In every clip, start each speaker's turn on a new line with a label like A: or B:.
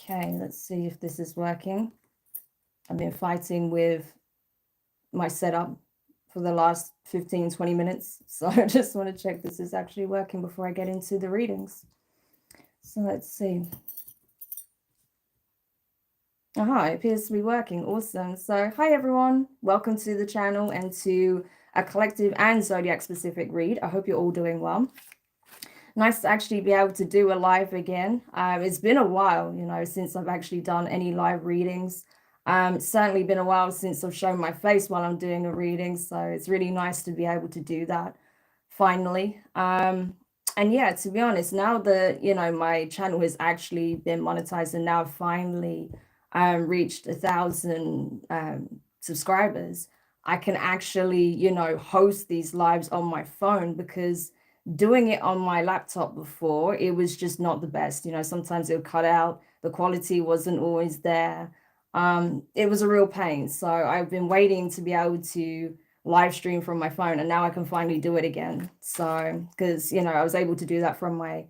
A: Okay, let's see if this is working. I've been fighting with my setup for the last 15-20 minutes, so I just want to check this is actually working before I get into the readings. So let's see. Aha, it appears to be working. Awesome. So hi everyone, welcome to the channel and to a collective and zodiac specific read. I hope you're all doing well. Nice to actually be able to do a live again. It's been a while, since I've actually done any live readings. It's certainly been a while since I've shown my face while I'm doing a reading, so it's really nice to be able to do that finally. And yeah, to be honest, now that my channel has actually been monetized and now finally reached 1,000 subscribers, I can actually host these lives on my phone, because doing it on my laptop before, it was just not the best. Sometimes it would cut out, the quality wasn't always there. It was a real pain. So I've been waiting to be able to live stream from my phone, and now I can finally do it again. So because I was able to do that from my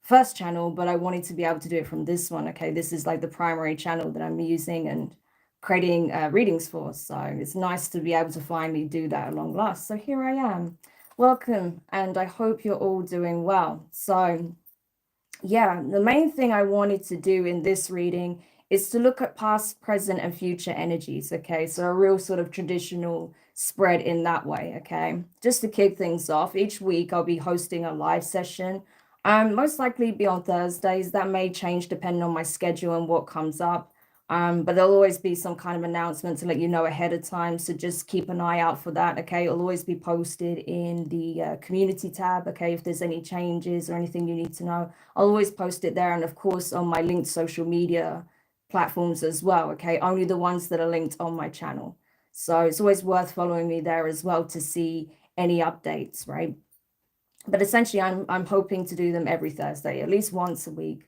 A: first channel, but I wanted to be able to do it from this one. Okay, this is like the primary channel that I'm using and creating readings for. So it's nice to be able to finally do that at long last. So here I am. Welcome, and I hope you're all doing well. So yeah, the main thing I wanted to do in this reading is to look at past, present, and future energies, okay? So a real sort of traditional spread in that way, okay? Just to kick things off, each week I'll be hosting a live session, most likely be on Thursdays. That may change depending on my schedule and what comes up. But there'll always be some kind of announcement to let you know ahead of time. So just keep an eye out for that, okay? It'll always be posted in the community tab, okay? If there's any changes or anything you need to know, I'll always post it there. And of course, on my linked social media platforms as well, okay? Only the ones that are linked on my channel. So it's always worth following me there as well to see any updates, right? But essentially, I'm hoping to do them every Thursday, at least once a week.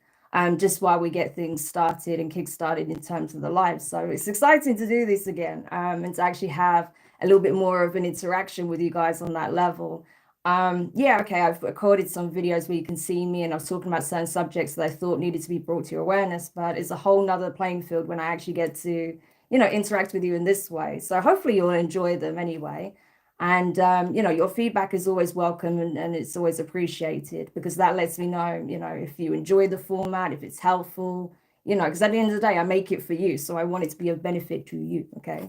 A: Just while we get things started and kick-started in terms of the live. So it's exciting to do this again, and to actually have a little bit more of an interaction with you guys on that level. Yeah, okay, I've recorded some videos where you can see me, and I was talking about certain subjects that I thought needed to be brought to your awareness, but it's a whole nother playing field when I actually get to, interact with you in this way. So hopefully you'll enjoy them anyway. And, your feedback is always welcome, and it's always appreciated, because that lets me know, if you enjoy the format, if it's helpful, because at the end of the day, I make it for you. So I want it to be of benefit to you. Okay.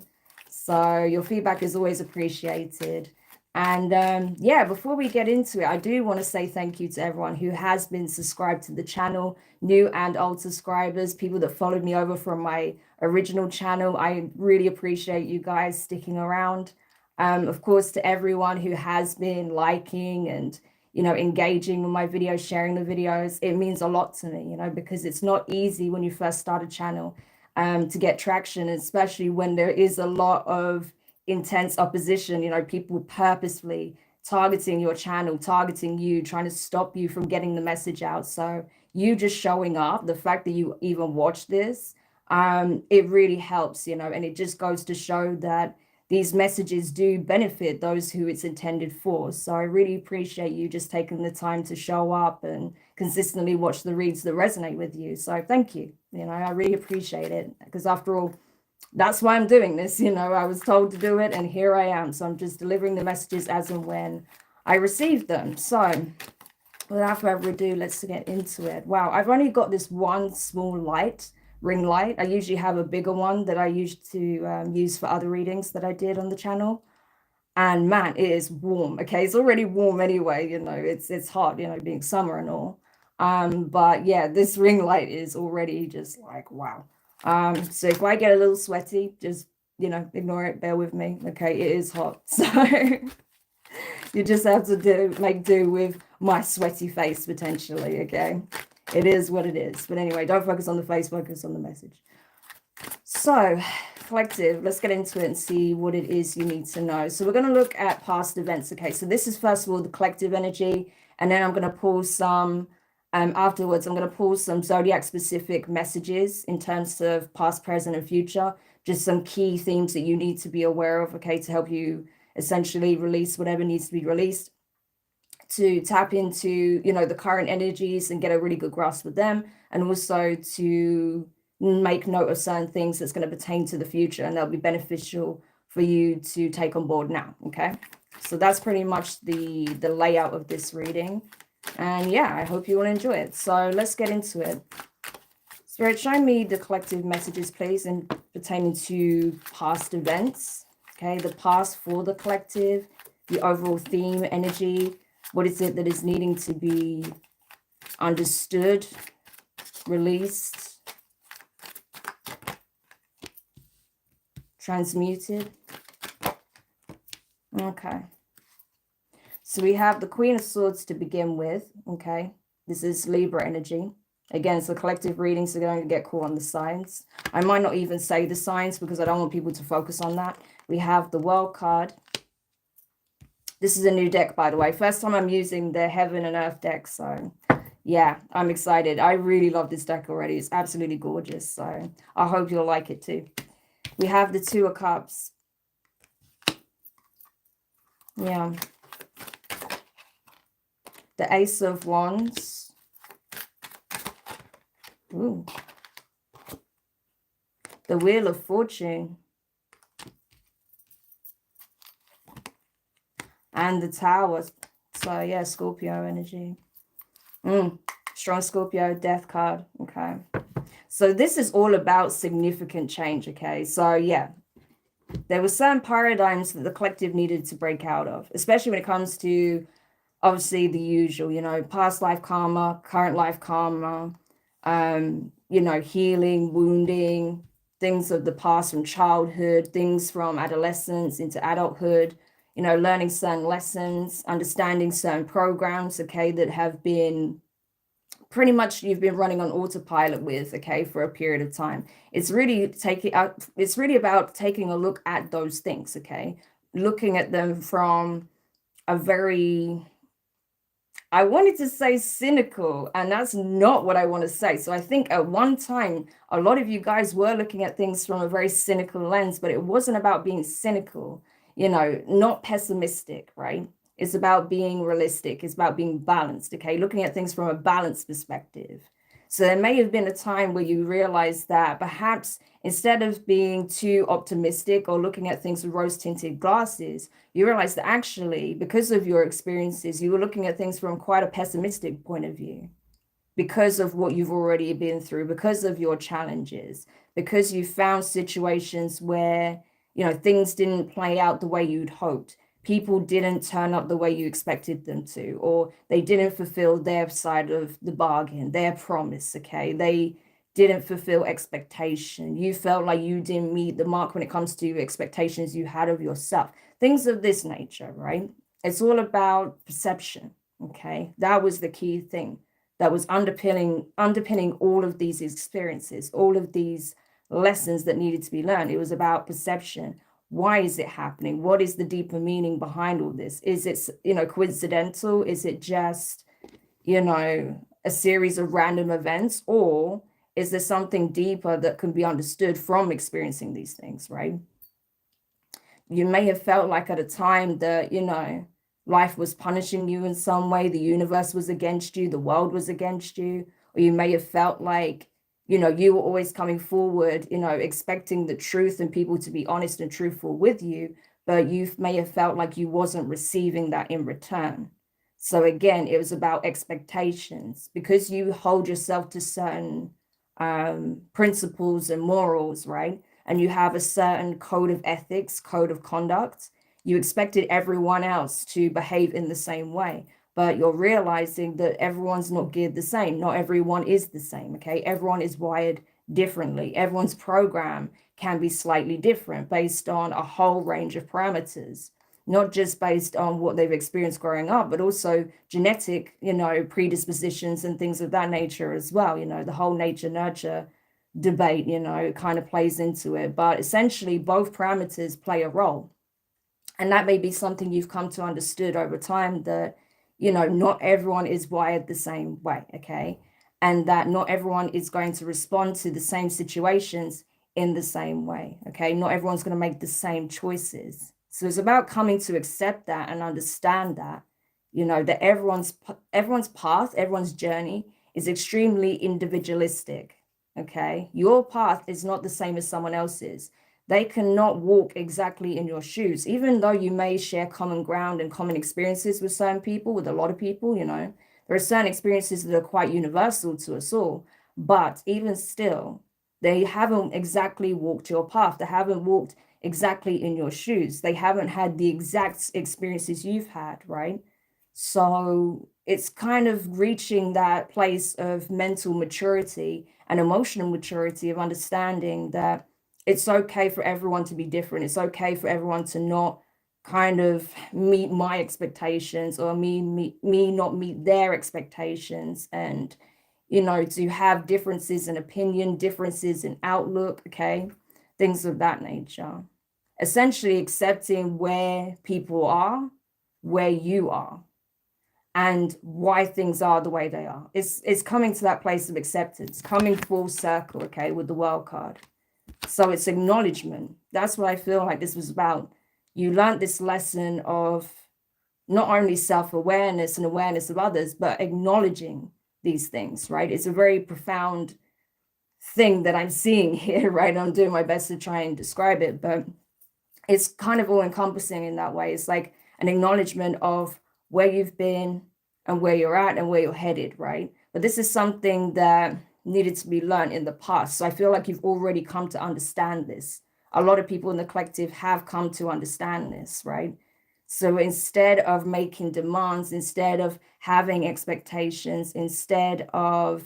A: So your feedback is always appreciated. And yeah, before we get into it, I do want to say thank you to everyone who has been subscribed to the channel, new and old subscribers, people that followed me over from my original channel. I really appreciate you guys sticking around. Of course, to everyone who has been liking and, engaging with my videos, sharing the videos, it means a lot to me, because it's not easy when you first start a channel to get traction, especially when there is a lot of intense opposition, people purposefully targeting your channel, targeting you, trying to stop you from getting the message out. So you just showing up, the fact that you even watch this, it really helps, and it just goes to show that these messages do benefit those who it's intended for. So I really appreciate you just taking the time to show up and consistently watch the reads that resonate with you. So thank you. I really appreciate it, because after all, that's why I'm doing this. I was told to do it, and here I am. So I'm just delivering the messages as and when I receive them. So without further ado, let's get into it. Wow, I've only got this one small ring light. I usually have a bigger one that I used to use for other readings that I did on the channel. And man, it is warm. Okay, it's already warm anyway, it's hot, being summer and all. But yeah, this ring light is already just like, wow. So if I get a little sweaty, just, ignore it, bear with me. Okay, it is hot. So you just have to make do with my sweaty face potentially, okay? It is what it is. But anyway, don't focus on the face, focus on the message. So, collective, let's get into it and see what it is you need to know. So we're going to look at past events, okay? So this is first of all the collective energy, and then I'm going to pull some, afterwards, I'm going to pull some zodiac-specific messages in terms of past, present, and future. Just some key themes that you need to be aware of, okay, to help you essentially release whatever needs to be released, to tap into, the current energies and get a really good grasp of them, and also to make note of certain things that's going to pertain to the future, and they'll be beneficial for you to take on board now. Okay, so that's pretty much the layout of this reading. And yeah, I hope you will enjoy it. So let's get into it. Spirit, show me the collective messages, please, in pertaining to past events. Okay, the past for the collective, the overall theme, energy. What is it that is needing to be understood, released, transmuted? Okay. So we have the Queen of Swords to begin with. Okay. This is Libra energy. Again, it's a collective reading, so going to get caught on the signs. I might not even say the signs because I don't want people to focus on that. We have the World card. This is a new deck, by the way. First time I'm using the Heaven and Earth deck, so yeah, I'm excited. I really love this deck already. It's absolutely gorgeous, so I hope you'll like it too. We have the Two of Cups. Yeah. The Ace of Wands. Ooh. The Wheel of Fortune. And the Tower. So yeah, Scorpio energy. Strong Scorpio, Death card. Okay. So this is all about significant change. Okay. So yeah, there were certain paradigms that the collective needed to break out of, especially when it comes to obviously the usual, you know, past life karma, current life karma, you know, healing, wounding, things of the past from childhood, things from adolescence into adulthood, you know, learning certain lessons, understanding certain programs, okay, that have been pretty much you've been running on autopilot with, okay, for a period of time. It's really about taking a look at those things, okay, looking at them from a very, I wanted to say cynical, and that's not what I want to say. So I think at one time, a lot of you guys were looking at things from a very cynical lens, but it wasn't about being cynical, you know, not pessimistic, right? It's about being realistic. It's about being balanced, okay? Looking at things from a balanced perspective. So there may have been a time where you realized that perhaps instead of being too optimistic or looking at things with rose-tinted glasses, you realize that actually, because of your experiences, you were looking at things from quite a pessimistic point of view because of what you've already been through, because of your challenges, because you found situations where, you know, things didn't play out the way you'd hoped. People didn't turn up the way you expected them to, or they didn't fulfill their side of the bargain, their promise, okay? They didn't fulfill expectation. You felt like you didn't meet the mark when it comes to expectations you had of yourself. Things of this nature, right? It's all about perception, okay? That was the key thing that was underpinning all of these experiences, all of these lessons that needed to be learned. It was about perception. Why is it happening? What is the deeper meaning behind all this? Is it, you know, coincidental? Is it just, you know, a series of random events? Or is there something deeper that can be understood from experiencing these things, right? You may have felt like at a time that, you know, life was punishing you in some way. The universe was against you. The world was against you. Or you may have felt like, you know, you were always coming forward, you know, expecting the truth and people to be honest and truthful with you, but you may have felt like you wasn't receiving that in return. So again, it was about expectations. Because you hold yourself to certain principles and morals, right? And you have a certain code of ethics, code of conduct, you expected everyone else to behave in the same way. But you're realizing that everyone's not geared the same. Not everyone is the same, okay? Everyone is wired differently. Everyone's program can be slightly different based on a whole range of parameters, not just based on what they've experienced growing up, but also genetic, you know, predispositions and things of that nature as well. You know, the whole nature-nurture debate, you know, kind of plays into it. But essentially, both parameters play a role. And that may be something you've come to understood over time, that, you know, not everyone is wired the same way, okay? And that not everyone is going to respond to the same situations in the same way, okay? Not everyone's going to make the same choices. So it's about coming to accept that and understand that, you know, that everyone's path, everyone's journey is extremely individualistic. okay? Your path is not the same as someone else's. They cannot walk exactly in your shoes, even though you may share common ground and common experiences with certain people, with a lot of people, you know. There are certain experiences that are quite universal to us all, but even still, they haven't exactly walked your path. They haven't walked exactly in your shoes. They haven't had the exact experiences you've had, right? So it's kind of reaching that place of mental maturity and emotional maturity of understanding that it's okay for everyone to be different. It's okay for everyone to not kind of meet my expectations, or me not meet their expectations, and you know, to have differences in opinion, differences in outlook, okay, things of that nature. Essentially accepting where people are, where you are, and why things are the way they are. It's coming to that place of acceptance, coming full circle, okay, with the world card. So it's acknowledgement. That's what I feel like this was about. You learned this lesson of not only self-awareness and awareness of others, but acknowledging these things, right? It's a very profound thing that I'm seeing here, right? I'm doing my best to try and describe it, but it's kind of all encompassing in that way. It's like an acknowledgement of where you've been and where you're at and where you're headed, right? But this is something that needed to be learned in the past. So I feel like you've already come to understand this. A lot of people in the collective have come to understand this, right? So instead of making demands, instead of having expectations, instead of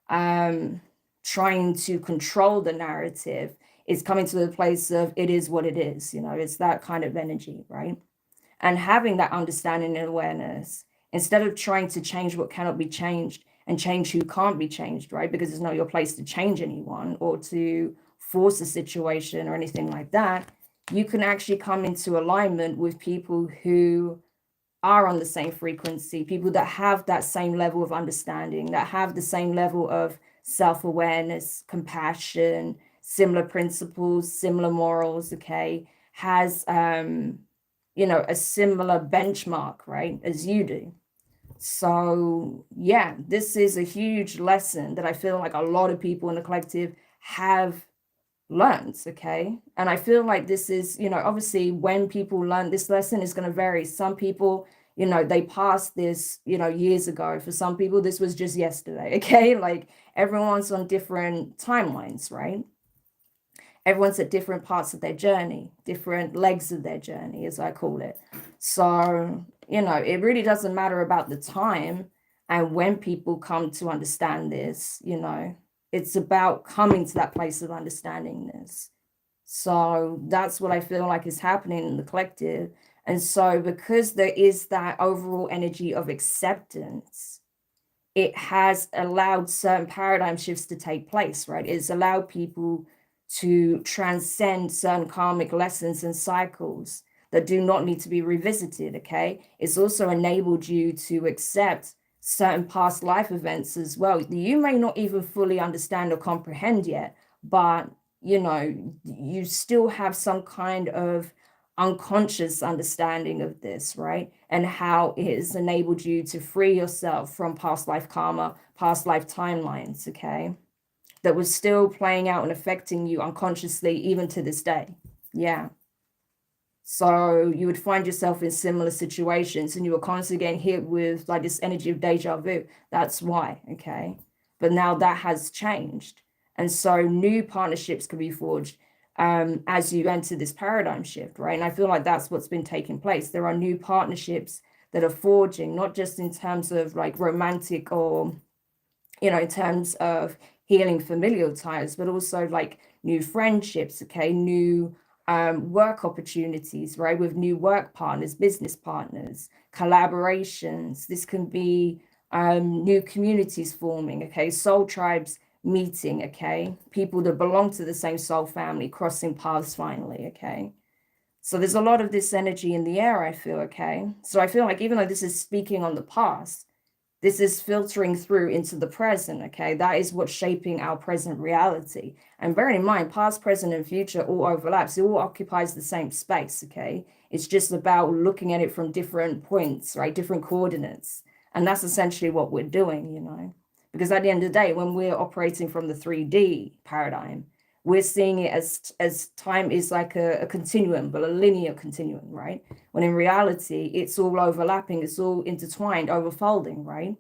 A: trying to control the narrative, it's coming to the place of it is what it is, you know, it's that kind of energy, right? And having that understanding and awareness, instead of trying to change what cannot be changed and change who can't be changed, right? Because it's not your place to change anyone or to force a situation or anything like that. You can actually come into alignment with people who are on the same frequency, people that have that same level of understanding, that have the same level of self-awareness, compassion, similar principles, similar morals, okay, has you know, a similar benchmark, right, as you do. So yeah, this is a huge lesson that I feel like a lot of people in the collective have learned, okay? And I feel like this is, you know, obviously when people learn this lesson is going to vary. Some people, you know, they passed this, you know, years ago. For some people, this was just yesterday, okay? Like everyone's on different timelines, right? Everyone's at different parts of their journey, different legs of their journey, as I call it. So, you know, it really doesn't matter about the time and when people come to understand this, you know, it's about coming to that place of understanding this. So that's what I feel like is happening in the collective. And so, because there is that overall energy of acceptance, it has allowed certain paradigm shifts to take place, right? It's allowed people to transcend certain karmic lessons and cycles that do not need to be revisited, okay? It's also enabled you to accept certain past life events as well. You may not even fully understand or comprehend yet, but you know, you still have some kind of unconscious understanding of this, right? And how it has enabled you to free yourself from past life karma, past life timelines, okay? That was still playing out and affecting you unconsciously even to this day. Yeah. So you would find yourself in similar situations and you were constantly getting hit with like this energy of deja vu. That's why, okay? But now that has changed. And so new partnerships can be forged as you enter this paradigm shift, right? And I feel like that's what's been taking place. There are new partnerships that are forging, not just in terms of like romantic or, you know, in terms of healing familial ties, but also like new friendships, okay, new work opportunities, right, with new work partners, business partners, collaborations. This can be new communities forming, okay, soul tribes meeting, okay, people that belong to the same soul family crossing paths finally, okay. So there's a lot of this energy in the air, I feel, okay. So I feel like even though this is speaking on the past, this is filtering through into the present, okay? That is what's shaping our present reality. And bearing in mind, past, present, and future all overlaps. It all occupies the same space, okay? It's just about looking at it from different points, right? Different coordinates. And that's essentially what we're doing, you know? Because at the end of the day, when we're operating from the 3D paradigm, we're seeing it as time is like a continuum, but a linear continuum, right? When in reality, it's all overlapping, it's all intertwined, overfolding, right?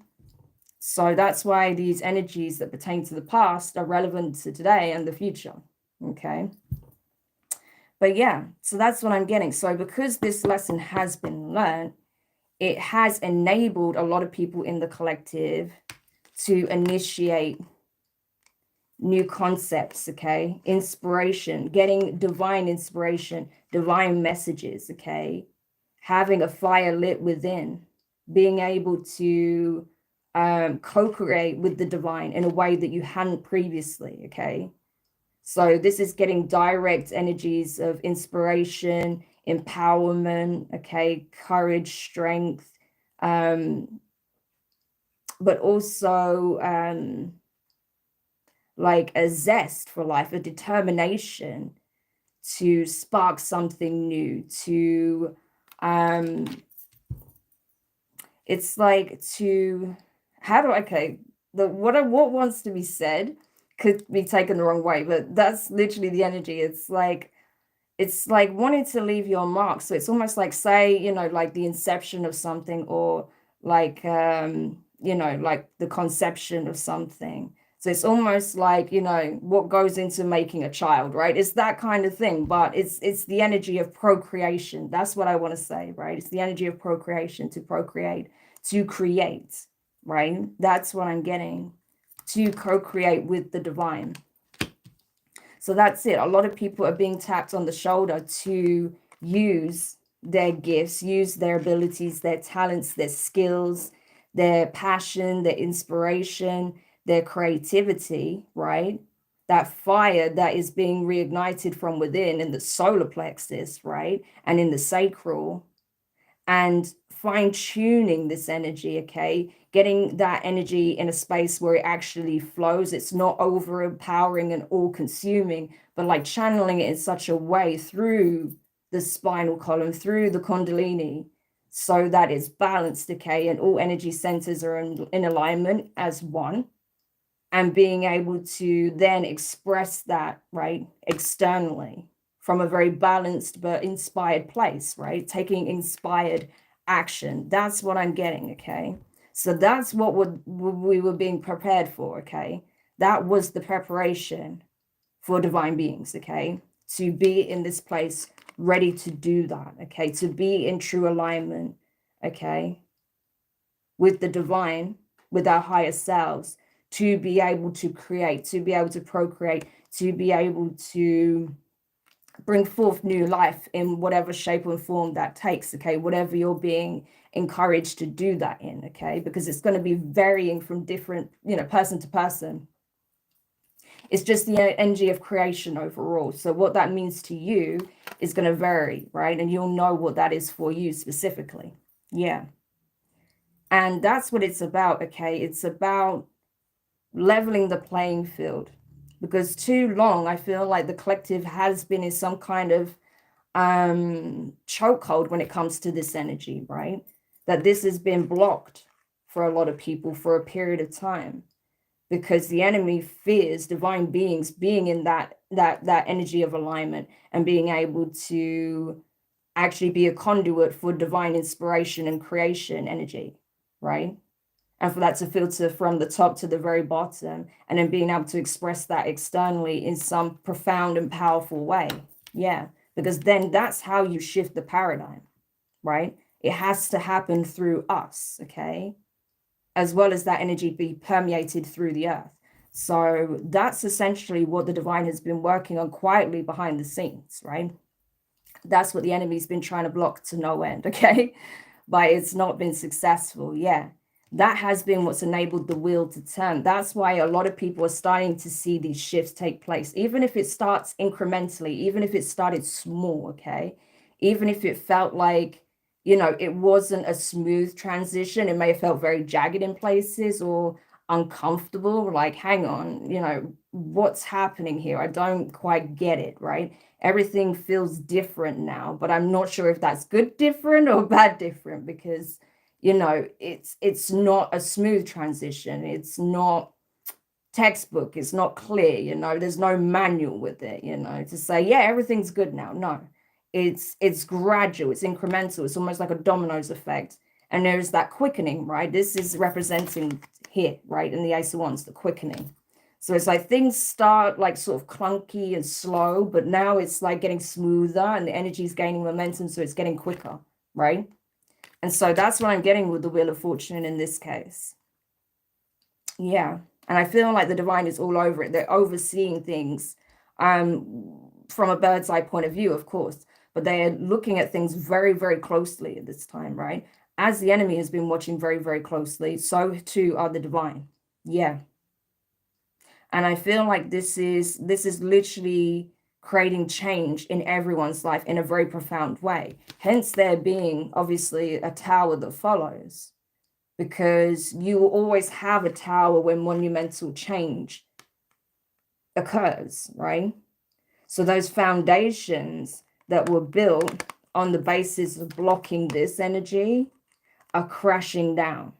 A: So that's why these energies that pertain to the past are relevant to today and the future, okay? But yeah, so that's what I'm getting. So because this lesson has been learned, it has enabled a lot of people in the collective to initiate new concepts, okay? Inspiration, getting divine inspiration, divine messages, okay? Having a fire lit within, being able to co-create with the divine in a way that you hadn't previously, okay? So this is getting direct energies of inspiration, empowerment, okay, courage, strength, but also like a zest for life, a determination to spark something new, to it's like to how do I okay the what wants to be said could be taken the wrong way, but that's literally the energy. It's like wanting to leave your mark. So it's almost like, say, you know, like the inception of something, or like you know, like the conception of something. So it's almost like, you know, what goes into making a child, right? It's that kind of thing, but it's the energy of procreation. That's what I want to say, right? It's the energy of procreation, to procreate, to create, right? That's what I'm getting, to co-create with the divine. So that's it. A lot of people are being tapped on the shoulder to use their gifts, use their abilities, their talents, their skills, their passion, their inspiration, their creativity, right? That fire that is being reignited from within in the solar plexus, right? And in the sacral, and fine tuning this energy, okay? Getting that energy in a space where it actually flows. It's not overpowering and all consuming, but like channeling it in such a way through the spinal column, through the Kundalini, so that it's balanced, okay? And all energy centers are in alignment as one. And being able to then express that, right, externally from a very balanced but inspired place, right? Taking inspired action. That's what I'm getting, okay? So that's what we were being prepared for, okay? That was the preparation for divine beings, okay? To be in this place ready to do that, okay? To be in true alignment, okay? With the divine, with our higher selves, to be able to create, to be able to procreate, to be able to bring forth new life in whatever shape or form that takes, okay? Whatever you're being encouraged to do that in, okay? Because it's going to be varying from different, you know, person to person. It's just the energy of creation overall. So what that means to you is going to vary, right? And you'll know what that is for you specifically. Yeah. And that's what it's about, okay? It's about leveling the playing field, because too long I feel like the collective has been in some kind of chokehold when it comes to this energy, right? That this has been blocked for a lot of people for a period of time, because the enemy fears divine beings being in that energy of alignment and being able to actually be a conduit for divine inspiration and creation energy, right? And for that to filter from the top to the very bottom, and then being able to express that externally in some profound and powerful way. Yeah, because then that's how you shift the paradigm, right? It has to happen through us, okay? As well as that energy be permeated through the earth. So that's essentially what the divine has been working on quietly behind the scenes, right? That's what the enemy's been trying to block to no end, okay? But it's not been successful. Yeah, that has been what's enabled the wheel to turn. That's why a lot of people are starting to see these shifts take place, even if it starts incrementally, even if it started small, okay? Even if it felt like, you know, it wasn't a smooth transition. It may have felt very jagged in places or uncomfortable, like, hang on, you know, what's happening here? I don't quite get it, right? Everything feels different now, but I'm not sure if that's good different or bad different, because, you know, it's not a smooth transition. It's not textbook. It's not clear, you know, there's no manual with it, you know, to say, yeah, everything's good now. No, it's gradual, it's incremental, it's almost like a dominoes effect. And there's that quickening, right? This is representing here, right, in the Ace of Wands, the quickening. So it's like things start like sort of clunky and slow, but now it's like getting smoother and the energy is gaining momentum, so it's getting quicker, right? And so that's what I'm getting with the Wheel of Fortune in this case. Yeah. And I feel like the divine is all over it. They're overseeing things from a bird's eye point of view, of course, but they're looking at things very, very closely at this time, right? As the enemy has been watching very, very closely, so too are the divine. Yeah. And I feel like this is literally creating change in everyone's life in a very profound way. Hence there being obviously a tower that follows, because you will always have a tower when monumental change occurs, right? So those foundations that were built on the basis of blocking this energy are crashing down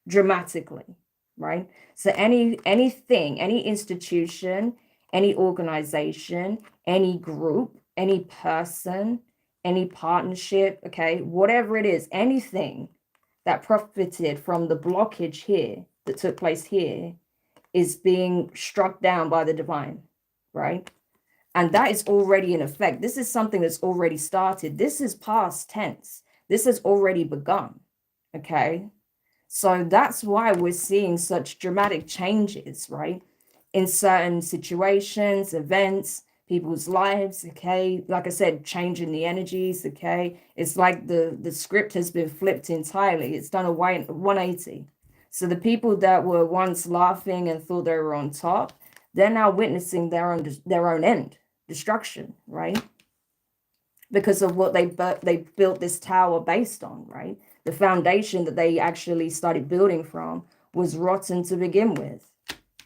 A: dramatically, right? So anything, any institution, any organization, any group, any person, any partnership, okay, whatever it is, anything that profited from the blockage here that took place here is being struck down by the divine, right? And that is already in effect. This is something that's already started. This is past tense. This has already begun, okay? So that's why we're seeing such dramatic changes, right? In certain situations, events, people's lives, okay? Like I said, changing the energies, okay? It's like the script has been flipped entirely. It's done a 180. So the people that were once laughing and thought they were on top, they're now witnessing their own end, destruction, right? Because of what they built this tower based on, right? The foundation that they actually started building from was rotten to begin with.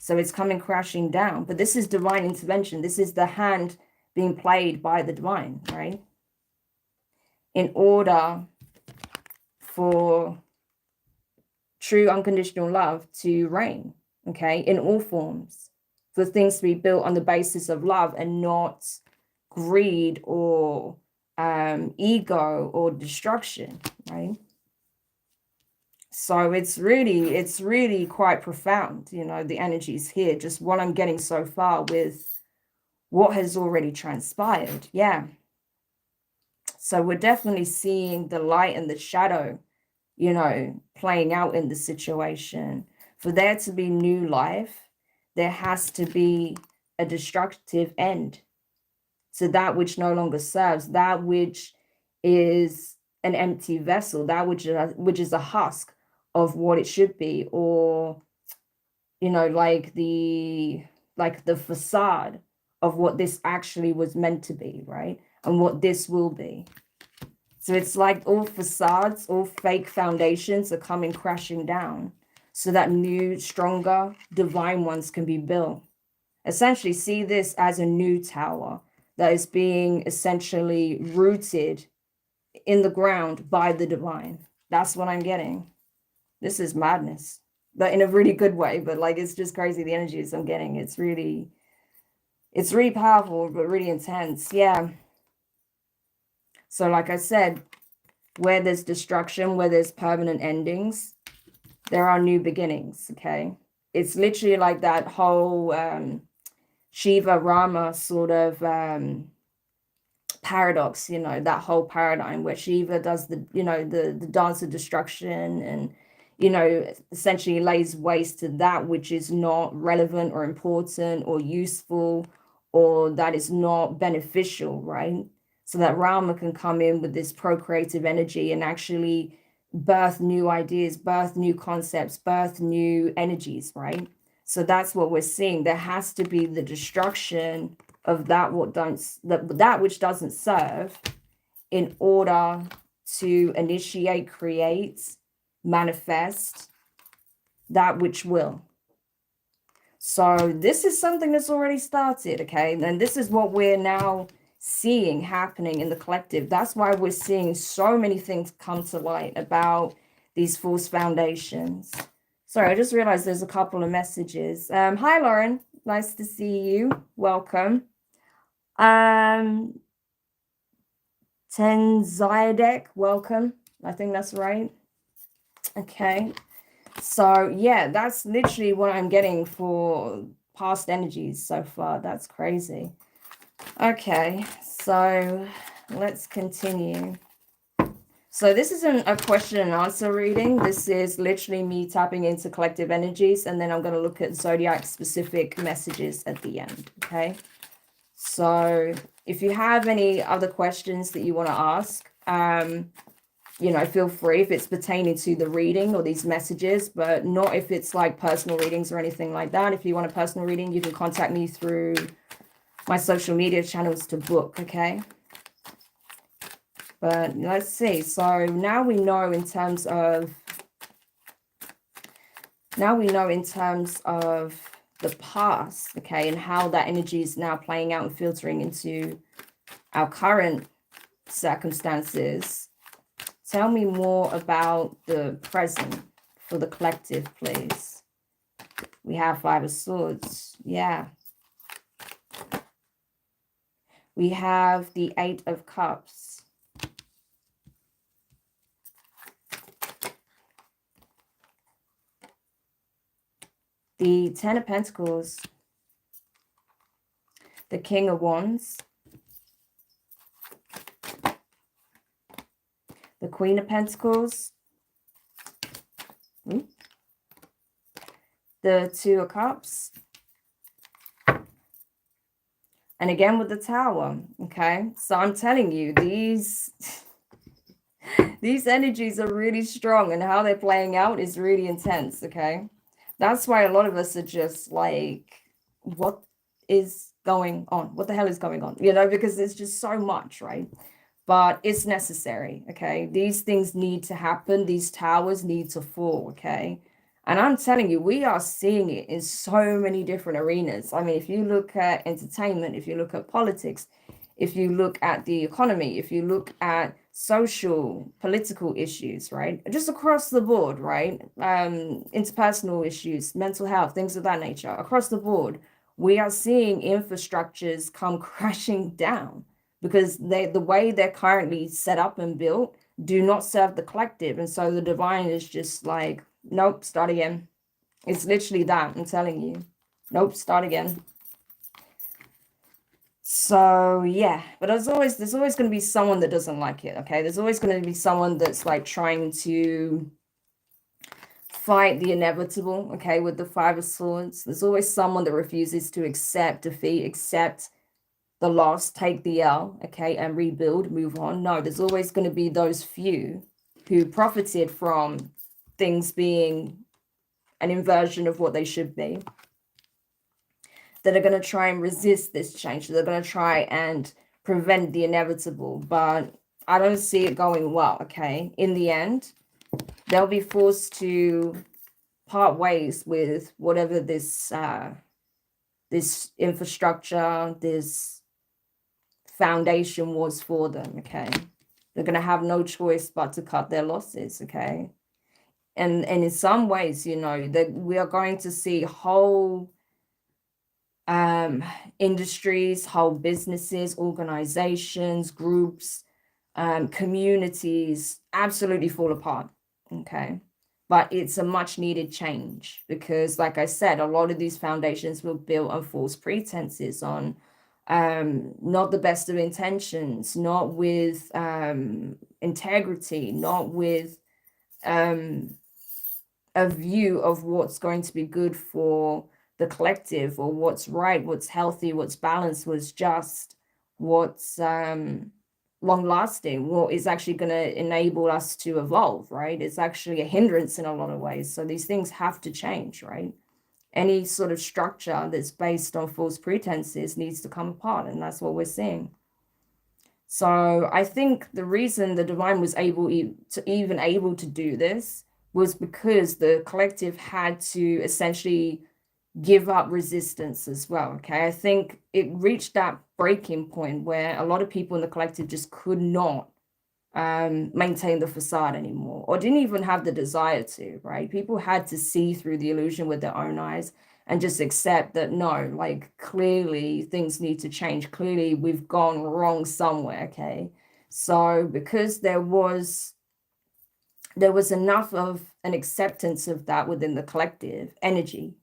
A: So it's coming crashing down. But this is divine intervention. This is the hand being played by the divine, right? In order for true unconditional love to reign, okay, in all forms, for things to be built on the basis of love and not greed or ego or destruction, right? So it's really quite profound, you know, the energies here, just what I'm getting so far with what has already transpired. Yeah. So we're definitely seeing the light and the shadow, you know, playing out in the situation. For there to be new life, there has to be a destructive end to that which no longer serves, that which is an empty vessel, that which is a husk of what it should be, or, you know, like the facade of what this actually was meant to be, right? And what this will be. So it's like all facades, all fake foundations are coming crashing down so that new, stronger, divine ones can be built. Essentially, see this as a new tower that is being essentially rooted in the ground by the divine. That's what I'm getting. This is madness, but in a really good way. But like, it's just crazy, the energies I'm getting. It's really powerful, but really intense. Yeah. So like I said, where there's destruction, where there's permanent endings, there are new beginnings, okay? It's literally like that whole Shiva Rama sort of paradox, you know, that whole paradigm where Shiva does the, you know, the dance of destruction and, you know, essentially lays waste to that which is not relevant or important or useful or that is not beneficial, right? So that Rama can come in with this procreative energy and actually birth new ideas, birth new concepts, birth new energies, right? So that's what we're seeing. There has to be the destruction of that which doesn't serve in order to initiate, create, manifest that which will. So this is something that's already started, okay? And this is what we're now seeing happening in the collective. That's why we're seeing so many things come to light about these false foundations, Sorry, I just realized there's a couple of messages. Hi, Lauren. Nice to see you. Welcome. Zodiac, welcome. I think that's right. Okay. So yeah, that's literally what I'm getting for past energies so far. That's crazy. Okay, so let's continue. So this isn't a question and answer reading. This is literally me tapping into collective energies, and then I'm going to look at Zodiac specific messages at the end. Okay. So if you have any other questions that you want to ask, feel free if it's pertaining to the reading or these messages, but not if it's like personal readings or anything like that. If you want a personal reading, you can contact me through my social media channels to book, okay? But let's see. So now we know in terms of the past, okay, and how that energy is now playing out and filtering into our current circumstances. Tell me more about the present for the collective, please. We have Five of Swords. Yeah. We have the Eight of Cups. The Ten of Pentacles. The King of Wands. The Queen of Pentacles. The Two of Cups. And again with the Tower, okay? So I'm telling you, these energies are really strong, and how they're playing out is really intense, okay? That's why a lot of us are just like, what is going on? What the hell is going on? Because there's just so much, right? But it's necessary, okay? These things need to happen. These towers need to fall, okay? And I'm telling you, we are seeing it in so many different arenas. I mean, if you look at entertainment, if you look at politics, if you look at the economy, if you look at social, political issues, right? Just across the board, right? Interpersonal issues, mental health, things of that nature. Across the board, we are seeing infrastructures come crashing down because the way they're currently set up and built do not serve the collective. And so the divine is just like, nope, start again. It's literally that, I'm telling you. Nope, start again. So yeah, but there's always going to be someone that doesn't like it, okay? There's always going to be someone that's like trying to fight the inevitable, okay, with the Five of Swords. There's always someone that refuses to accept defeat, accept the loss, take the L, okay, and rebuild, move on. No, there's always going to be those few who profited from things being an inversion of what they should be, that are going to try and resist this change. They're going to try and prevent the inevitable, but I don't see it going well, okay? In the end, they'll be forced to part ways with whatever this this infrastructure, this foundation was for them, okay? They're going to have no choice but to cut their losses, okay? And in some ways, that we are going to see whole industries, whole businesses, organizations, groups, communities absolutely fall apart, okay? But it's a much needed change because, like I said, a lot of these foundations were built on false pretenses, on not the best of intentions, not with integrity, not with a view of what's going to be good for the collective, or what's right, what's healthy, what's balanced, what's just, what's long lasting, what is actually going to enable us to evolve, right? It's actually a hindrance in a lot of ways. So these things have to change, right? Any sort of structure that's based on false pretenses needs to come apart, and that's what we're seeing. So I think the reason the divine was able to do this was because the collective had to essentially give up resistance as well, okay? I think it reached that breaking point where a lot of people in the collective just could not maintain the facade anymore, or didn't even have the desire to, right? People had to see through the illusion with their own eyes and just accept that no, like clearly things need to change. Clearly we've gone wrong somewhere, okay? So because there was enough of an acceptance of that within the collective energy,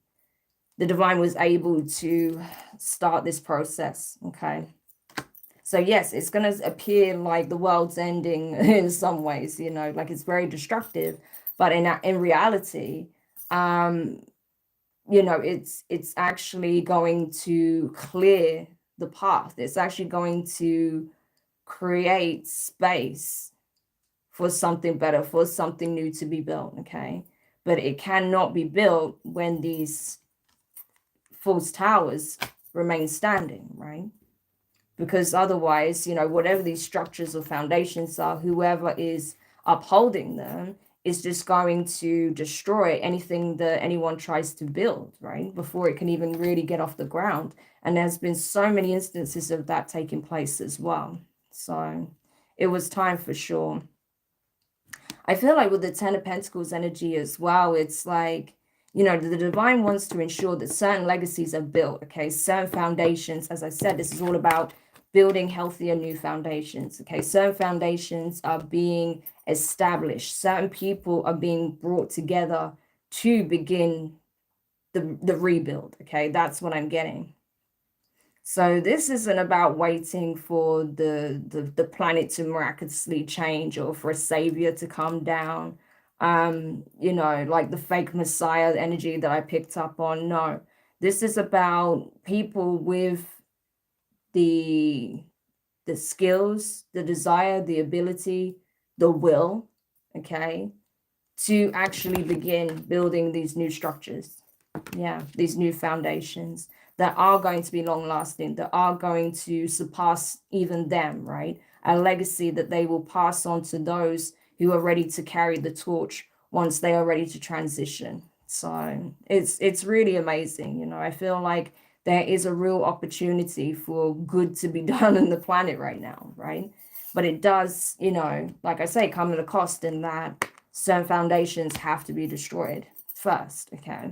A: the divine was able to start this process, okay? So yes, it's going to appear like the world's ending in some ways, you know, like it's very destructive, but in reality, you know, it's actually going to clear the path. It's actually going to create space for something better, for something new to be built, okay? But it cannot be built when these false towers remain standing, right? Because otherwise, you know, whatever these structures or foundations are, whoever is upholding them is just going to destroy anything that anyone tries to build, right? Before it can even really get off the ground. And there's been so many instances of that taking place as well. So it was time for sure. I feel like with the Ten of Pentacles energy as well, it's like, you know, the divine wants to ensure that certain legacies are built, okay? Certain foundations, as I said, this is all about building healthier new foundations, okay? Certain foundations are being established. Certain people are being brought together to begin the rebuild, okay? That's what I'm getting. So this isn't about waiting for the planet to miraculously change or for a savior to come down. You know, like the fake messiah energy that I picked up on. No, this is about people with the skills, the desire, the ability, the will, okay, to actually begin building these new structures. Yeah, these new foundations that are going to be long lasting, that are going to surpass even them, right? A legacy that they will pass on to those who are ready to carry the torch once they are ready to transition. So it's really amazing. You know, I feel like there is a real opportunity for good to be done on the planet right now, right? But it does, you know, like I say, come at a cost in that certain foundations have to be destroyed first, okay?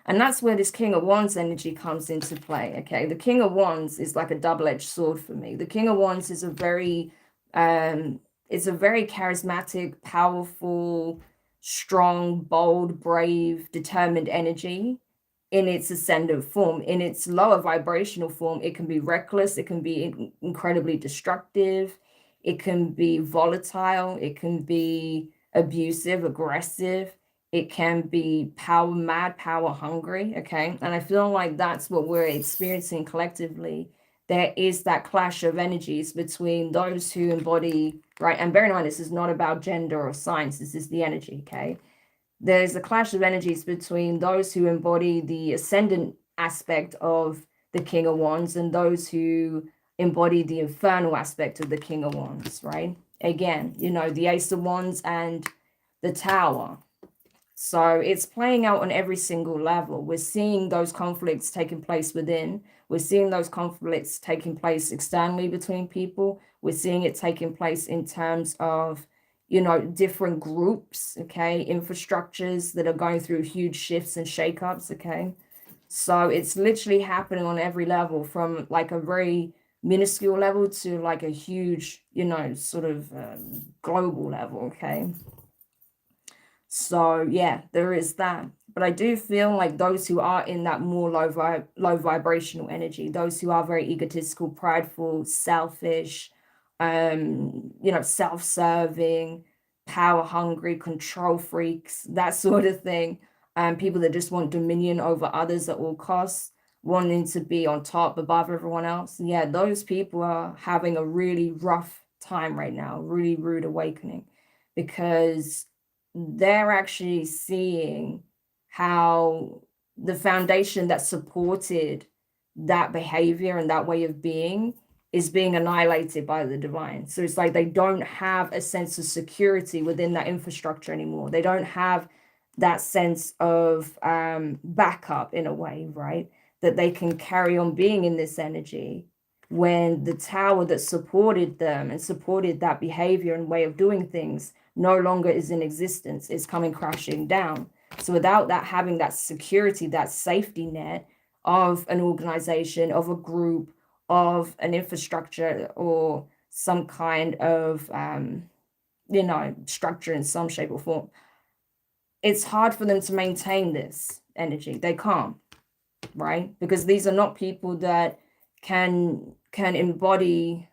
A: And that's where this King of Wands energy comes into play, okay? The King of Wands is like a double-edged sword for me. The King of Wands is a very, it's a very charismatic, powerful, strong, bold, brave, determined energy in its ascendant form. In its lower vibrational form, it can be reckless, it can be incredibly destructive, it can be volatile, it can be abusive, aggressive, it can be power mad, power hungry, okay? And I feel like that's what we're experiencing collectively. There is that clash of energies between those who embody, right? And bear in mind, this is not about gender or science, this is the energy, okay? There's a clash of energies between those who embody the ascendant aspect of the King of Wands and those who embody the infernal aspect of the King of Wands, right? Again, you know, the Ace of Wands and the Tower. So it's playing out on every single level. We're seeing those conflicts taking place within. We're seeing those conflicts taking place externally between people. We're seeing it taking place in terms of, you know, different groups, okay, infrastructures that are going through huge shifts and shakeups, okay? So it's literally happening on every level, from like a very minuscule level to like a huge, you know, sort of global level, okay? So yeah, there is that. But I do feel like those who are in that more low vibrational energy, those who are very egotistical, prideful, selfish, you know, self-serving, power hungry, control freaks, that sort of thing. People that just want dominion over others at all costs, wanting to be on top above everyone else. Yeah, those people are having a really rough time right now, really rude awakening, because they're actually seeing how the foundation that supported that behavior and that way of being is being annihilated by the divine. So it's like they don't have a sense of security within that infrastructure anymore. They don't have that sense of backup in a way, right? That they can carry on being in this energy when the tower that supported them and supported that behavior and way of doing things no longer is in existence, it's coming crashing down. So without that, having that security, that safety net of an organization, of a group, of an infrastructure, or some kind of structure in some shape or form, it's hard for them to maintain this energy. They can't, right? Because these are not people that can embody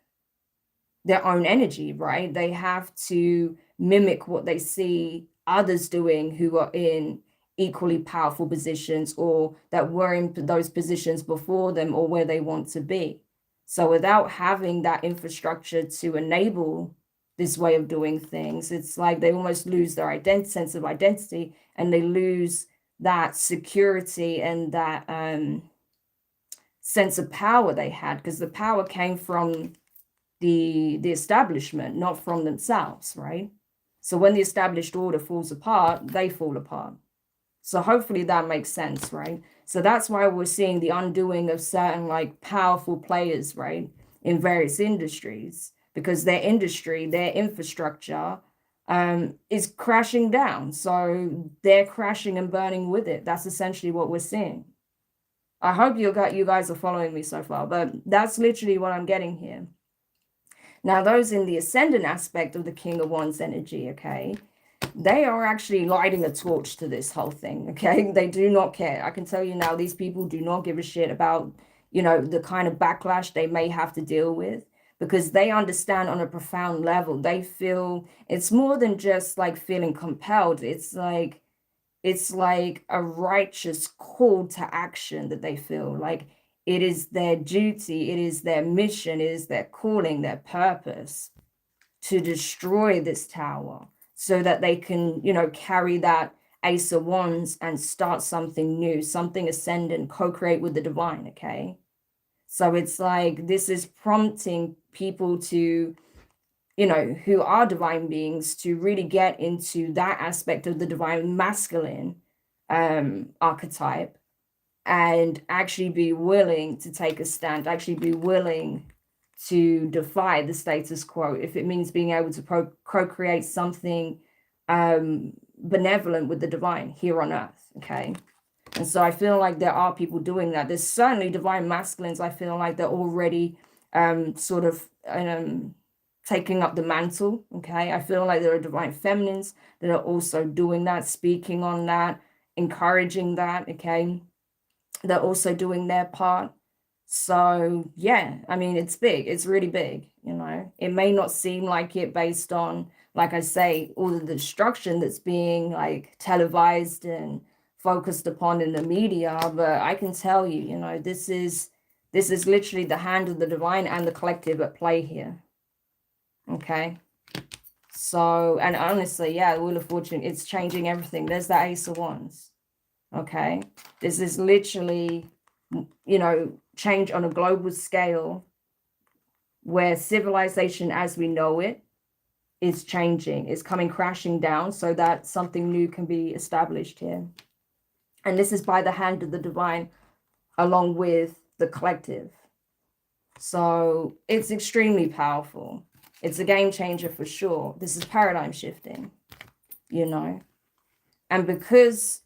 A: their own energy, right? They have to mimic what they see others doing who are in equally powerful positions, or that were in those positions before them, or where they want to be. So without having that infrastructure to enable this way of doing things, it's like they almost lose their sense of identity, and they lose that security and that sense of power they had, because the power came from the establishment, not from themselves, right? So when the established order falls apart, they fall apart. So hopefully that makes sense, right? So that's why we're seeing the undoing of certain like powerful players, right, in various industries, because their industry, their infrastructure is crashing down. So they're crashing and burning with it. That's essentially what we're seeing. I hope you guys are following me so far, but that's literally what I'm getting here. Now, those in the ascendant aspect of the King of Wands energy, okay, they are actually lighting a torch to this whole thing, okay? They do not care. I can tell you now, these people do not give a shit about, the kind of backlash they may have to deal with, because they understand on a profound level. They feel it's more than just like feeling compelled. It's like a righteous call to action that they feel like it is their duty, it is their mission, it is their calling, their purpose to destroy this tower, so that they can, carry that Ace of Wands and start something new, something ascendant, co-create with the divine, okay? So it's like this is prompting people to, who are divine beings, to really get into that aspect of the divine masculine archetype, and actually be willing to take a stand, actually be willing to defy the status quo, if it means being able to co-create something benevolent with the divine here on earth, okay? And so I feel like there are people doing that. There's certainly divine masculines, I feel like they're already sort of taking up the mantle, okay? I feel like there are divine feminines that are also doing that, speaking on that, encouraging that, okay? They're also doing their part. So yeah, I mean, it's big, it's really big, it may not seem like it based on, like I say, all the destruction that's being like televised and focused upon in the media, but I can tell you, this is literally the hand of the divine and the collective at play here, okay? So, and honestly, yeah, the Wheel of Fortune, it's changing everything. There's the Ace of Wands, okay? This is literally, change on a global scale, where civilization as we know it is changing, is coming crashing down, so that something new can be established here. And this is by the hand of the divine, along with the collective. So it's extremely powerful. It's a game changer for sure. This is paradigm shifting, And because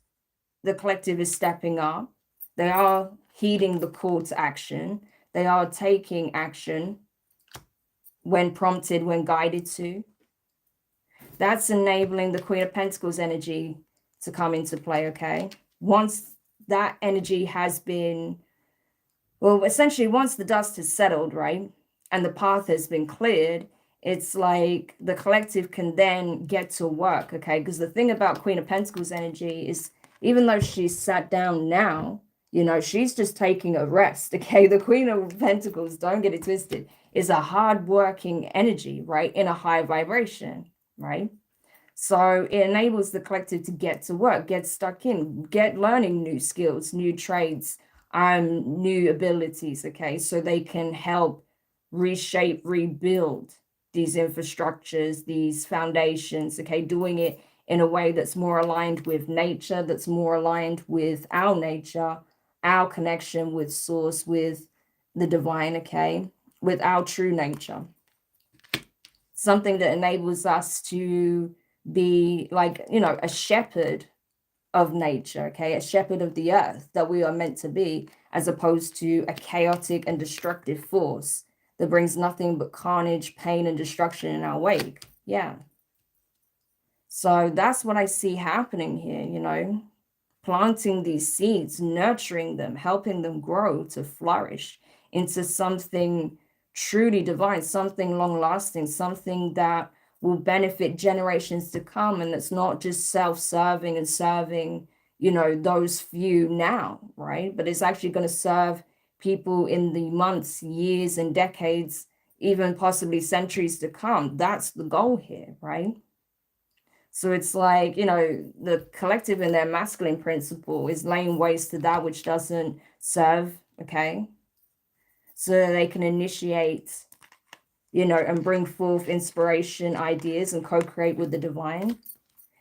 A: the collective is stepping up, they are heeding the call to action. They are taking action when prompted, when guided to. That's enabling the Queen of Pentacles energy to come into play, okay? Once that energy has been, well, essentially once the dust has settled, right, and the path has been cleared, it's like the collective can then get to work, okay? Because the thing about Queen of Pentacles energy is, even though she's sat down now, she's just taking a rest, okay? The Queen of Pentacles, don't get it twisted, is a hard-working energy, right, in a high vibration, right? So it enables the collective to get to work, get stuck in, get learning new skills, new trades, new abilities, okay? So they can help reshape, rebuild these infrastructures, these foundations, okay? Doing it in a way that's more aligned with nature, that's more aligned with our nature, our connection with source, with the divine, okay? with our true nature, something that enables us to be like, a shepherd of nature, okay, a shepherd of the earth that we are meant to be, as opposed to a chaotic and destructive force that brings nothing but carnage, pain, and destruction in our wake. Yeah. So that's what I see happening here, planting these seeds, nurturing them, helping them grow to flourish into something truly divine, something long lasting, something that will benefit generations to come. And it's not just self-serving and serving, those few now, right? But it's actually going to serve people in the months, years, and decades, even possibly centuries to come. That's the goal here, right? So it's like, the collective in their masculine principle is laying waste to that which doesn't serve, okay? So they can initiate, and bring forth inspiration, ideas, and co-create with the divine,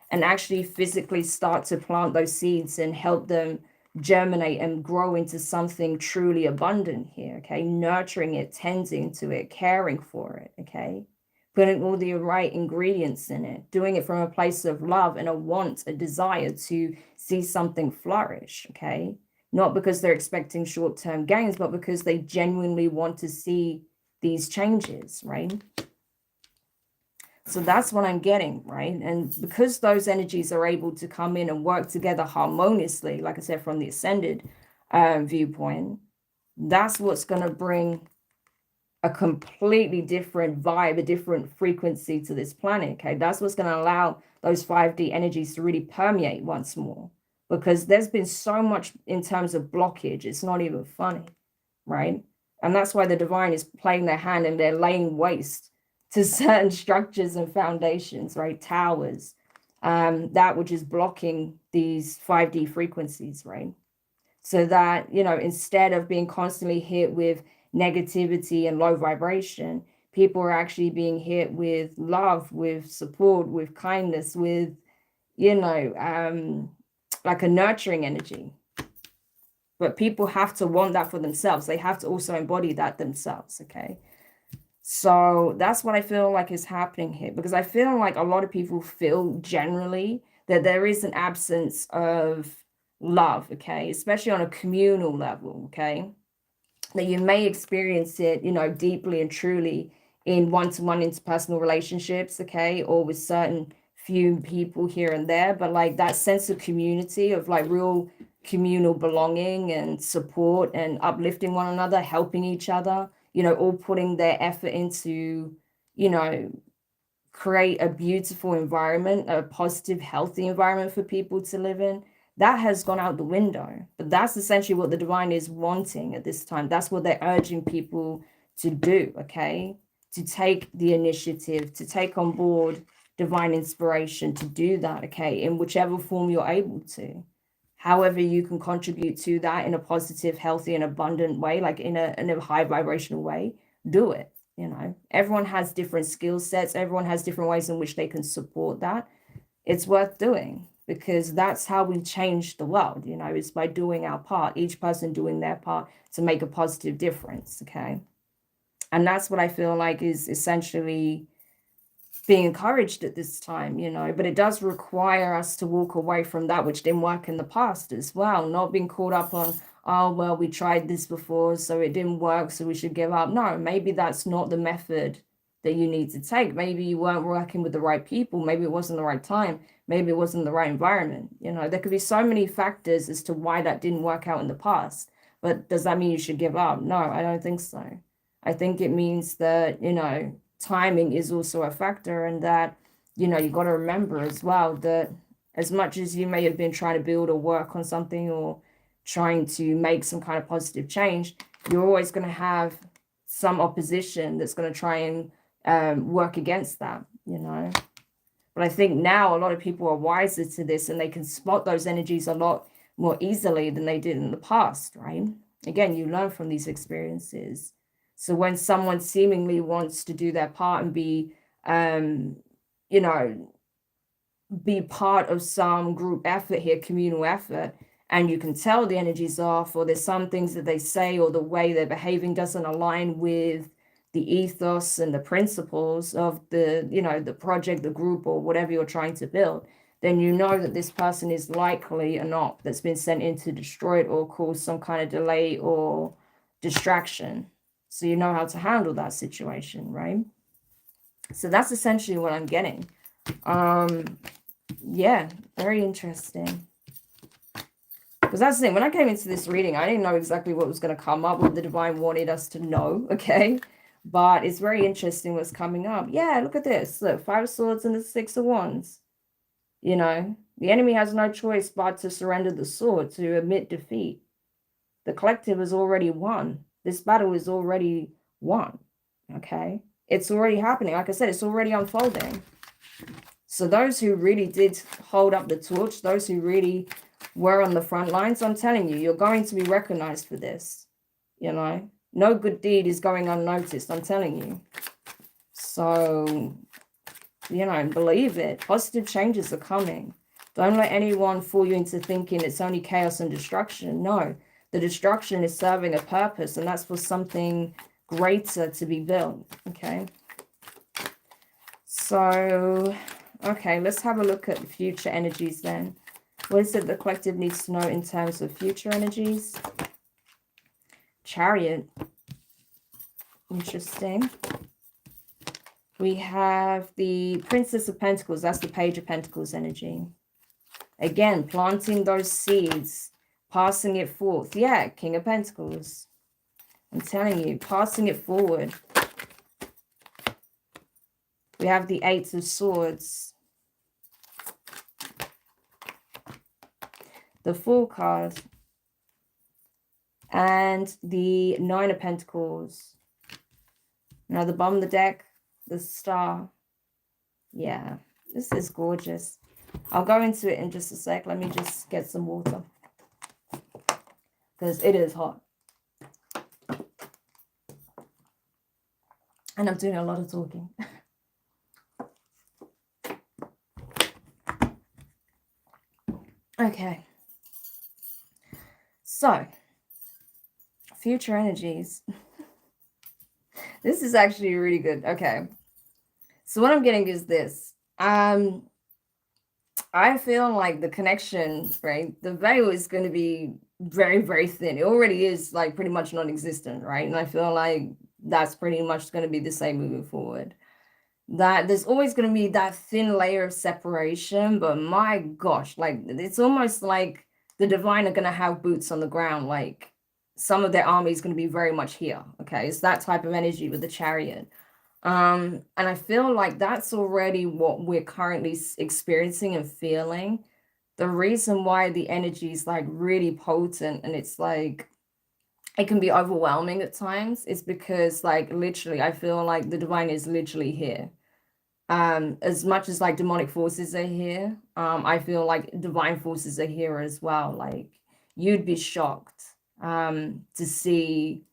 A: and actually physically start to plant those seeds and help them germinate and grow into something truly abundant here, okay? Nurturing it, tending to it, caring for it, okay? Putting all the right ingredients in it, doing it from a place of love and a want, a desire to see something flourish, okay? Not because they're expecting short-term gains, but because they genuinely want to see these changes, right? So that's what I'm getting, right? And because those energies are able to come in and work together harmoniously, like I said, from the ascended viewpoint, that's what's going to bring a completely different vibe, a different frequency to this planet, okay? That's what's going to allow those 5D energies to really permeate once more, because there's been so much in terms of blockage, it's not even funny, right? And that's why the divine is playing their hand and they're laying waste to certain structures and foundations, right? Towers, that which is blocking these 5D frequencies, right? So that, instead of being constantly hit with negativity and low vibration, people are actually being hit with love, with support, with kindness, with, like a nurturing energy. But people have to want that for themselves. They have to also embody that themselves, okay? So that's what I feel like is happening here, because I feel like a lot of people feel generally that there is an absence of love, okay, especially on a communal level, okay, that you may experience it, deeply and truly in one-to-one interpersonal relationships, okay, or with certain few people here and there, but like that sense of community, of like real communal belonging and support and uplifting one another, helping each other, all putting their effort into, create a beautiful environment, a positive, healthy environment for people to live in. That has gone out the window. But that's essentially what the divine is wanting at this time. That's what they're urging people to do, okay? To take the initiative, to take on board divine inspiration, to do that, okay, in whichever form you're able to. However you can contribute to that in a positive, healthy, and abundant way, like in a high vibrational way, do it. Everyone has different skill sets. Everyone has different ways in which they can support that. It's worth doing, because that's how we change the world, it's by doing our part, each person doing their part to make a positive difference, okay? And that's what I feel like is essentially being encouraged at this time, but it does require us to walk away from that which didn't work in the past as well, not being caught up on, oh, well, we tried this before, so it didn't work, so we should give up. No, maybe that's not the method that you need to take. Maybe you weren't working with the right people. Maybe it wasn't the right time. Maybe it wasn't the right environment. There could be so many factors as to why that didn't work out in the past. But does that mean you should give up? No, I don't think so. I think it means that, timing is also a factor, and that, you got to remember as well that as much as you may have been trying to build or work on something or trying to make some kind of positive change, you're always going to have some opposition that's going to try and work against that, But I think now a lot of people are wiser to this, and they can spot those energies a lot more easily than they did in the past, right? Again, you learn from these experiences. So when someone seemingly wants to do their part and be, be part of some group effort here, communal effort, and you can tell the energy's off, or there's some things that they say or the way they're behaving doesn't align with the ethos and the principles of the, the project, the group, or whatever you're trying to build, then you know that this person is likely or not that's been sent in to destroy it or cause some kind of delay or distraction. So you know how to handle that situation, right? So that's essentially what I'm getting. Yeah, very interesting. Because that's the thing, when I came into this reading, I didn't know exactly what was going to come up, what the divine wanted us to know, okay? But it's very interesting what's coming up. Yeah, look at this. Look, 5 of Swords and the 6 of Wands. You know, the enemy has no choice but to surrender the sword, to admit defeat. The collective has already won. This battle is already won, okay? It's already happening. Like I said, it's already unfolding. So those who really did hold up the torch, those who really were on the front lines, I'm telling you, you're going to be recognized for this. You know, no good deed is going unnoticed, I'm telling you. So, you know, believe it. Positive changes are coming. Don't let anyone fool you into thinking it's only chaos and destruction. No, the destruction is serving a purpose, and that's for something greater to be built, okay? So, okay, let's have a look at the future energies then. What is it the collective needs to know in terms of future energies? Chariot. Interesting. We have the Princess of Pentacles. That's the Page of Pentacles energy. Again, planting those seeds, passing it forth. Yeah, King of Pentacles. I'm telling you, passing it forward. We have the 8 of Swords. The Fool card. And the 9 of Pentacles. Now the bottom of the deck, the Star. Yeah, this is gorgeous. I'll go into it in just a sec. Let me just get some water, because it is hot. And I'm doing a lot of talking. Okay. So, future energies. This is actually really good. Okay. So what I'm getting is this. I feel like the connection, right? The veil is going to be very, very thin. It already is like pretty much non-existent, right? And I feel like that's pretty much going to be the same moving forward. That there's always going to be that thin layer of separation, but my gosh, like it's almost like the divine are going to have boots on the ground. Like some of their army is going to be very much here. Okay, it's that type of energy with the Chariot. And I feel like that's already what we're currently experiencing and feeling. The reason why the energy is like really potent and it's like it can be overwhelming at times is because like literally I feel like the divine is literally here. As much as like demonic forces are here, I feel like divine forces are here as well. Like you'd be shocked to see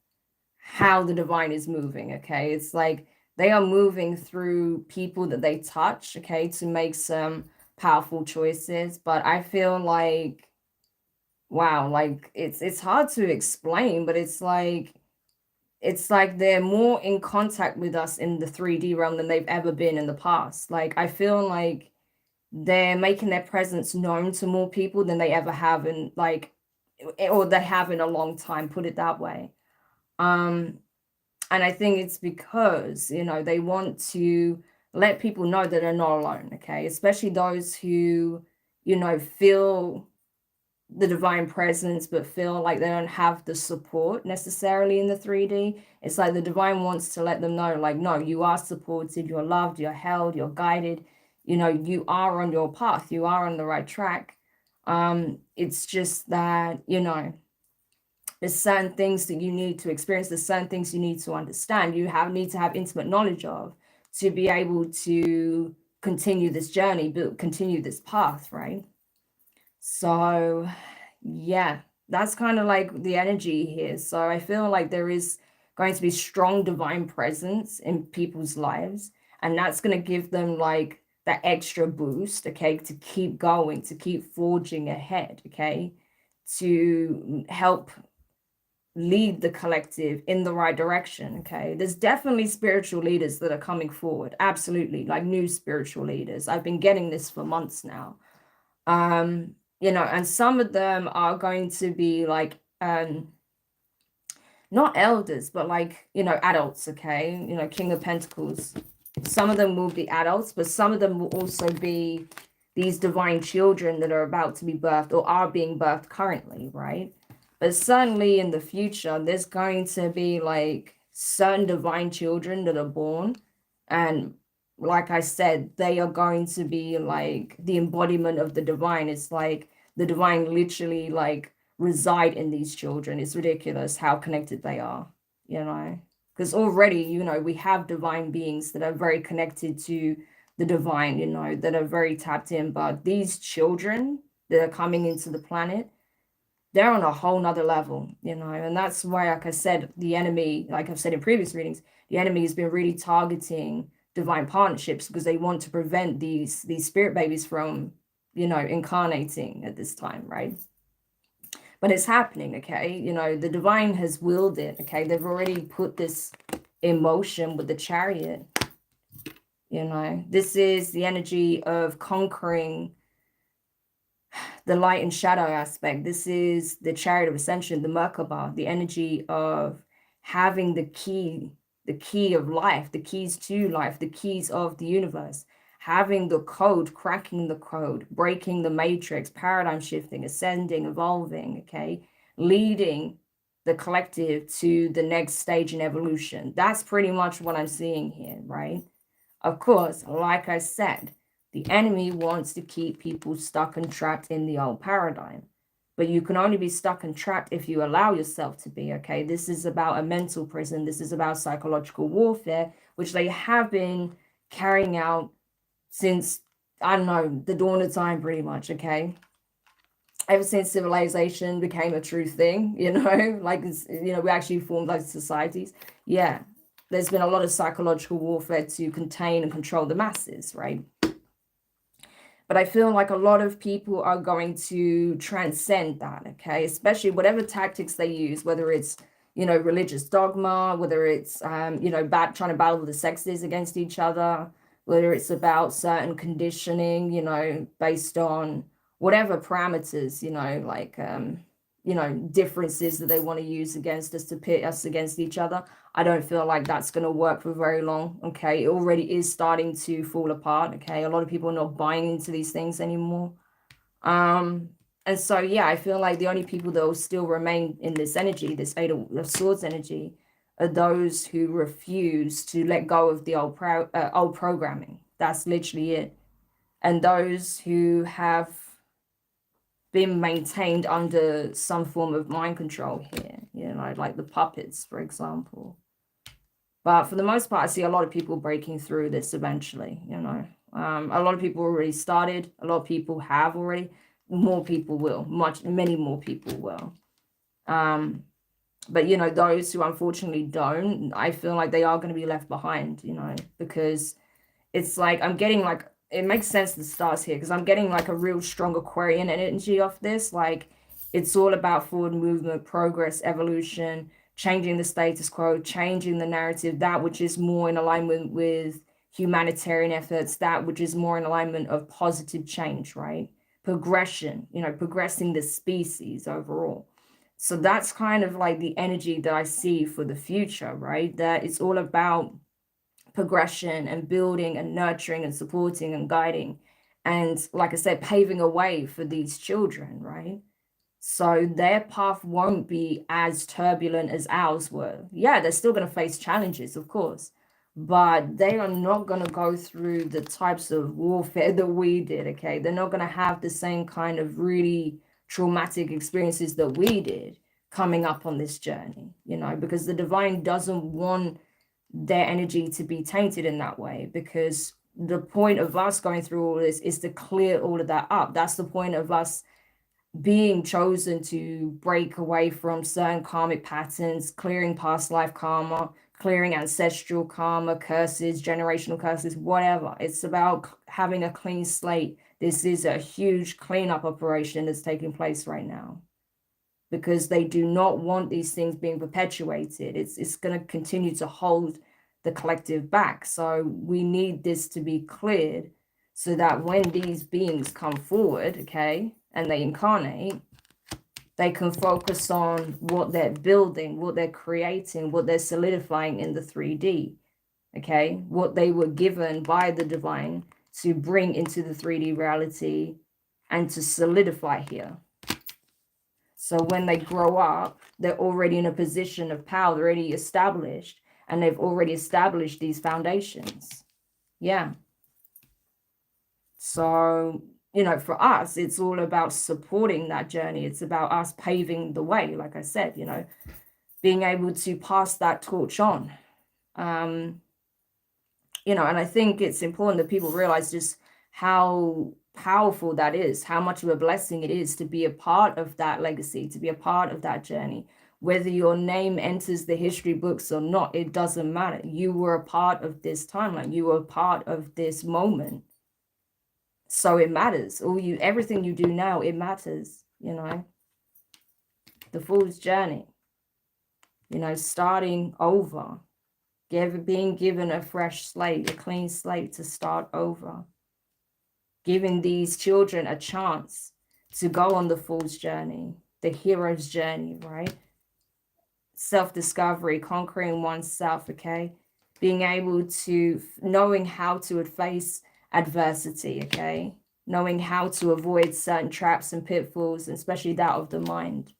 A: how the divine is moving. Okay, it's like they are moving through people that they touch, okay, to make some powerful choices. But I feel like, wow, like it's hard to explain, but it's like they're more in contact with us in the 3D realm than they've ever been in the past. Like I feel like they're making their presence known to more people than they ever have in like, or they have in a long time, put it that way. And I think it's because, you know, they want to let people know that they're not alone, okay? Especially those who, you know, feel the divine presence but feel like they don't have the support necessarily in the 3D. It's like the divine wants to let them know, like, no, you are supported, you're loved, you're held, you're guided. You know, you are on your path, you are on the right track. It's just that, you know, there's certain things that you need to experience, there's certain things you need to understand, you need to have intimate knowledge of to be able to continue this journey, continue this path, right? So yeah, that's kind of like the energy here. So I feel like there is going to be strong divine presence in people's lives, and that's going to give them like that extra boost, okay, to keep going, to keep forging ahead, okay, to help lead the collective in the right direction. Okay, there's definitely spiritual leaders that are coming forward, absolutely, like new spiritual leaders. I've been getting this for months now. And some of them are going to be like not elders, but like, adults. Okay, King of Pentacles. Some of them will be adults, but some of them will also be these divine children that are about to be birthed or are being birthed currently, right? But certainly in the future, there's going to be like certain divine children that are born. And like I said, they are going to be like the embodiment of the divine. It's like the divine literally like reside in these children. It's ridiculous how connected they are, because already, we have divine beings that are very connected to the divine, that are very tapped in. But these children that are coming into the planet, they're on a whole nother level, and that's why, like I said, the enemy, like I've said in previous readings, the enemy has been really targeting divine partnerships because they want to prevent these spirit babies from, incarnating at this time, right? But it's happening. Okay, the divine has willed it. Okay, they've already put this in motion with the Chariot. This is the energy of conquering the light and shadow aspect. This is the Chariot of Ascension, the Merkaba, the energy of having the key of life, the keys to life, the keys of the universe, having the code, cracking the code, breaking the matrix, paradigm shifting, ascending, evolving, okay, leading the collective to the next stage in evolution. That's pretty much what I'm seeing here, right? Of course, like I said, the enemy wants to keep people stuck and trapped in the old paradigm. But you can only be stuck and trapped if you allow yourself to be, okay? This is about a mental prison. This is about psychological warfare, which they have been carrying out since, I don't know, the dawn of time, pretty much, okay? Ever since civilization became a true thing, like, we actually formed like societies. Yeah, there's been a lot of psychological warfare to contain and control the masses, right? But I feel like a lot of people are going to transcend that, okay? Especially whatever tactics they use, whether it's, religious dogma, whether it's, trying to battle the sexes against each other, whether it's about certain conditioning, based on whatever parameters, like, differences that they want to use against us to pit us against each other. I don't feel like that's going to work for very long. Okay, it already is starting to fall apart. Okay, a lot of people are not buying into these things anymore. And so, yeah, I feel like the only people that will still remain in this energy, this Eight of Swords energy, are those who refuse to let go of the old programming. That's literally it. And those who have been maintained under some form of mind control here, like the puppets, for example. But for the most part, I see a lot of people breaking through this eventually, a lot of people already started, a lot of people have already, more people will, many more people will. But, those who unfortunately don't, I feel like they are going to be left behind, because it's like, I'm getting like, it makes sense the stars here, because I'm getting like a real strong Aquarian energy off this. Like, it's all about forward movement, progress, evolution, changing the status quo, changing the narrative, that which is more in alignment with humanitarian efforts, that which is more in alignment of positive change, right? Progression, progressing the species overall. So that's kind of like the energy that I see for the future, right? That it's all about progression and building and nurturing and supporting and guiding. And like I said, paving a way for these children, right? So their path won't be as turbulent as ours were. Yeah, they're still going to face challenges, of course, but they are not going to go through the types of warfare that we did, okay? They're not going to have the same kind of really traumatic experiences that we did coming up on this journey, because the divine doesn't want their energy to be tainted in that way, because the point of us going through all this is to clear all of that up. That's the point of us being chosen to break away from certain karmic patterns, clearing past life karma, clearing ancestral karma, curses, generational curses, whatever. It's about having a clean slate. This is a huge cleanup operation that's taking place right now. because they do not want these things being perpetuated. It's going to continue to hold the collective back. So we need this to be cleared so that when these beings come forward, okay, and they incarnate, they can focus on what they're building, what they're creating, what they're solidifying in the 3D, okay, what they were given by the divine to bring into the 3D reality and to solidify here. So when they grow up, they're already in a position of power, they're already established, and they've already established these foundations. Yeah. So, you know, for us, it's all about supporting that journey. It's about us paving the way, like I said, you know, being able to pass that torch on. You know, and I think it's important that people realize just how powerful that is, how much of a blessing it is to be a part of that legacy, to be a part of that journey. Whether your name enters the history books or not, it doesn't matter. You were a part of this timeline. You were a part of this moment. So it matters. Everything you do now, it matters, you know. The Fool's Journey, you know, starting over, being given a fresh slate, a clean slate to start over, giving these children a chance to go on the Fool's Journey, the hero's journey, right? Self-discovery, conquering oneself, okay? Being able to, knowing how to face adversity, okay? Knowing how to avoid certain traps and pitfalls, especially that of the mind.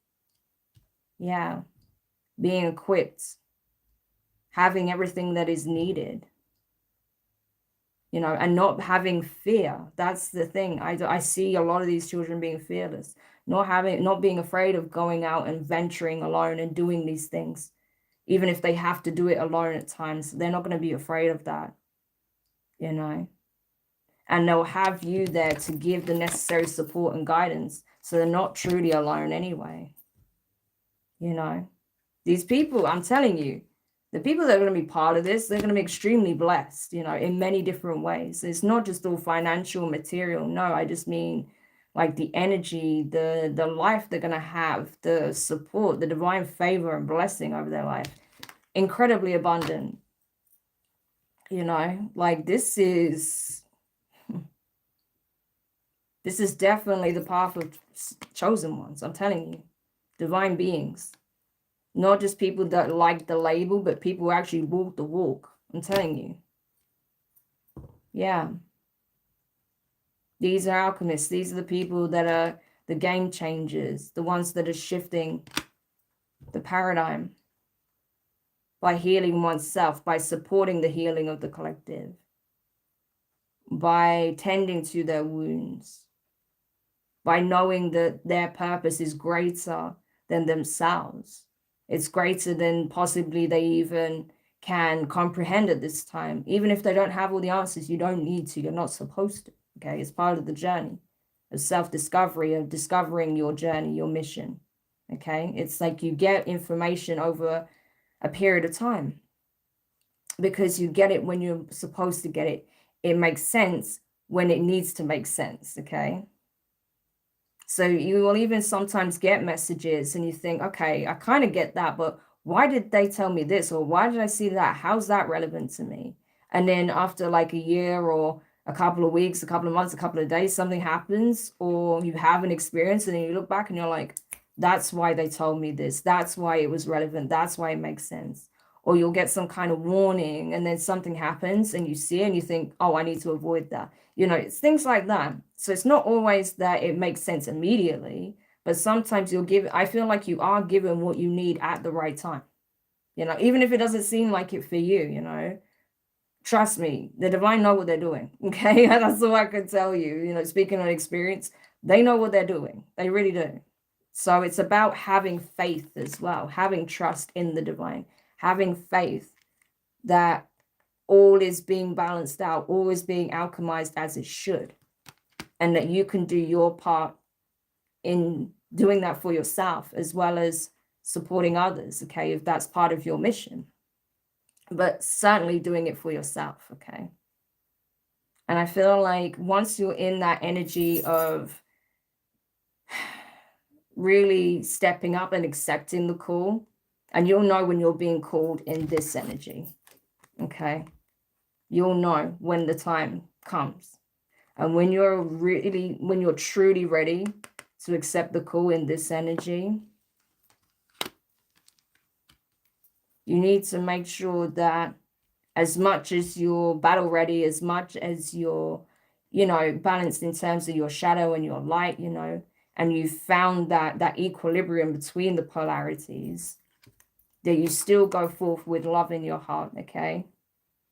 A: Yeah. Being equipped, having everything that is needed, you know, and not having fear. That's the thing. I see a lot of these children being fearless, not being afraid of going out and venturing alone and doing these things, even if they have to do it alone at times. They're not going to be afraid of that, you know, and they'll have you there to give the necessary support and guidance. So they're not truly alone anyway. You know, these people, I'm telling you, the people that are going to be part of this, they're going to be extremely blessed, you know, in many different ways. It's not just all financial, material. No, I just mean like the energy, the life they're going to have, the support, the divine favor and blessing over their life. Incredibly abundant. You know, like this is definitely the path of chosen ones. I'm telling you, divine beings. Not just people that like the label, but people who actually walk the walk. I'm telling you. Yeah. These are alchemists. These are the people that are the game changers, the ones that are shifting the paradigm by healing oneself, by supporting the healing of the collective, by tending to their wounds, by knowing that their purpose is greater than themselves. It's greater than possibly they even can comprehend at this time. Even if they don't have all the answers, you don't need to. You're not supposed to. Okay, it's part of the journey of self-discovery, of discovering your journey, your mission. Okay, it's like you get information over a period of time because you get it when you're supposed to get it. It makes sense when it needs to make sense. Okay. So you will even sometimes get messages and you think, okay, I kind of get that, but why did they tell me this? Or why did I see that? How's that relevant to me? And then after like a year or a couple of weeks, a couple of months, a couple of days, something happens or you have an experience and then you look back and you're like, that's why they told me this. That's why it was relevant. That's why it makes sense. Or you'll get some kind of warning and then something happens and you see it and you think, oh, I need to avoid that. You know, it's things like that. So it's not always that it makes sense immediately, but sometimes I feel like you are given what you need at the right time. You know, even if it doesn't seem like it for you, you know, trust me, the divine know what they're doing. Okay. That's all I can tell you, you know, speaking on experience, they know what they're doing. They really do. So it's about having faith as well, having trust in the divine, having faith that all is being balanced out, all is being alchemized as it should, and that you can do your part in doing that for yourself as well as supporting others, okay, if that's part of your mission, but certainly doing it for yourself, okay? And I feel like once you're in that energy of really stepping up and accepting the call. And you'll know when you're being called in this energy. Okay. You'll know when the time comes. And when you're truly ready to accept the call in this energy, you need to make sure that as much as you're battle ready, as much as you're, balanced in terms of your shadow and your light, and you found that equilibrium between the polarities, that you still go forth with love in your heart, okay?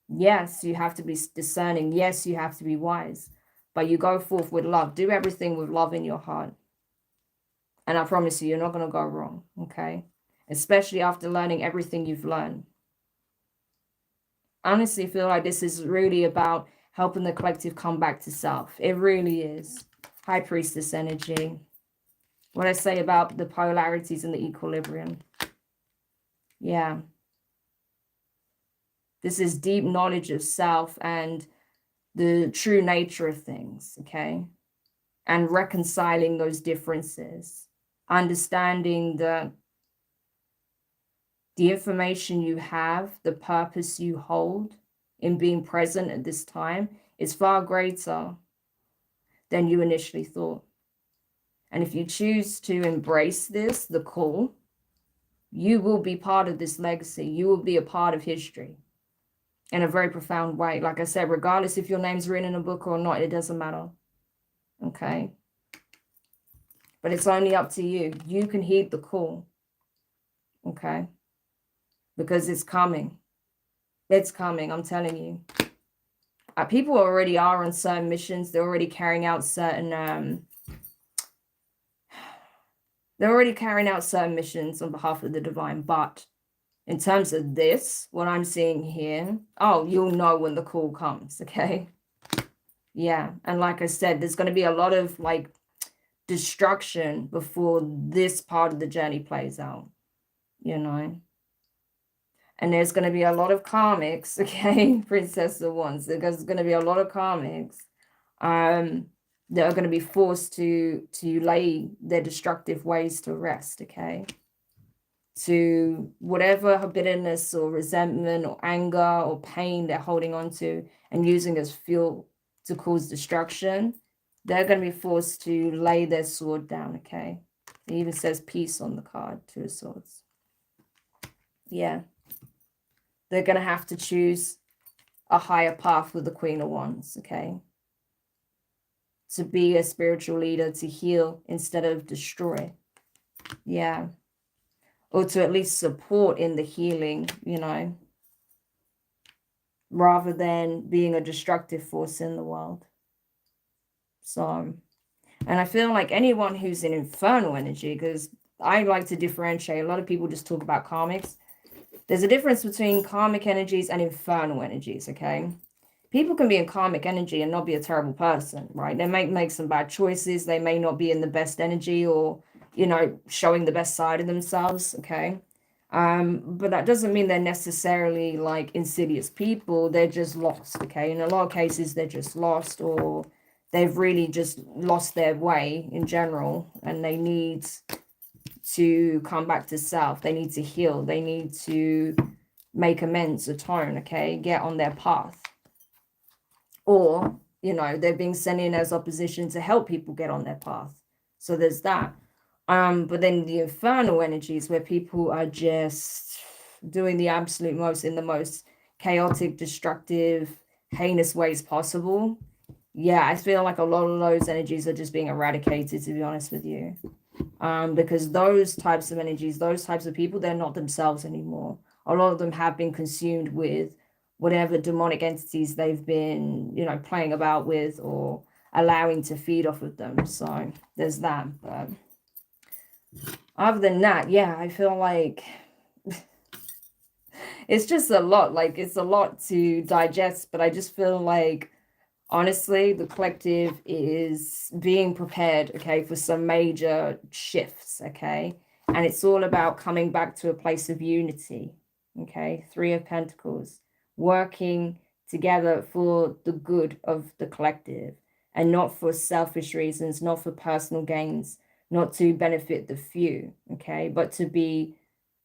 A: Yes, you have to be discerning. Yes, you have to be wise, but you go forth with love. Do everything with love in your heart. And I promise you're not going to go wrong, okay? Especially after learning everything you've learned. I honestly feel like this is really about helping the collective come back to self. It really is. High Priestess energy. What I say about the polarities and the equilibrium. Yeah. This is deep knowledge of self and the true nature of things, okay? And reconciling those differences. Understanding that the information you have, the purpose you hold in being present at this time is far greater than you initially thought. And if you choose to embrace this, the call, you will be part of this legacy. You will be a part of history in a very profound way. Like I said, regardless if your name's written in a book or not, it doesn't matter. Okay? But it's only up to you. You can heed the call. Okay? Because it's coming. It's coming, I'm telling you. People already are on certain missions. They're already carrying out certain missions on behalf of the divine. But in terms of this, what I'm seeing here, you'll know when the call comes, okay? Yeah, and like I said, there's going to be a lot of like destruction before this part of the journey plays out, And there's going to be a lot of karmics, okay, Princess of Wands. There's going to be a lot of karmics that are going to be forced to lay their destructive ways to rest, okay? To whatever bitterness or resentment or anger or pain they're holding on to and using as fuel to cause destruction, they're going to be forced to lay their sword down, okay? It even says peace on the card, Two of Swords. Yeah. They're going to have to choose a higher path with the Queen of Wands, okay? To be a spiritual leader, to heal instead of destroy. Yeah. Or to at least support in the healing, rather than being a destructive force in the world. So, and I feel like anyone who's in infernal energy, because I like to differentiate, a lot of people just talk about karmics. There's a difference between karmic energies and infernal energies, okay? People can be in karmic energy and not be a terrible person, right? They may make some bad choices. They may not be in the best energy or, showing the best side of themselves, okay? But that doesn't mean they're necessarily like insidious people. They're just lost, okay? In a lot of cases, they're just lost, or they've really just lost their way in general, and they need to come back to self. They need to heal. They need to make amends, atone, okay? Get on their path. Or, they're being sent in as opposition to help people get on their path. So there's that. But then the infernal energies where people are just doing the absolute most in the most chaotic, destructive, heinous ways possible. Yeah, I feel like a lot of those energies are just being eradicated, to be honest with you. Because those types of energies, those types of people, they're not themselves anymore. A lot of them have been consumed with whatever demonic entities they've been, playing about with or allowing to feed off of them. So there's that. But other than that, yeah, I feel like it's just a lot. Like, it's a lot to digest, but I just feel like, honestly, the collective is being prepared, okay, for some major shifts, okay? And it's all about coming back to a place of unity, okay? Three of Pentacles, working together for the good of the collective and not for selfish reasons, not for personal gains, not to benefit the few, okay, but to be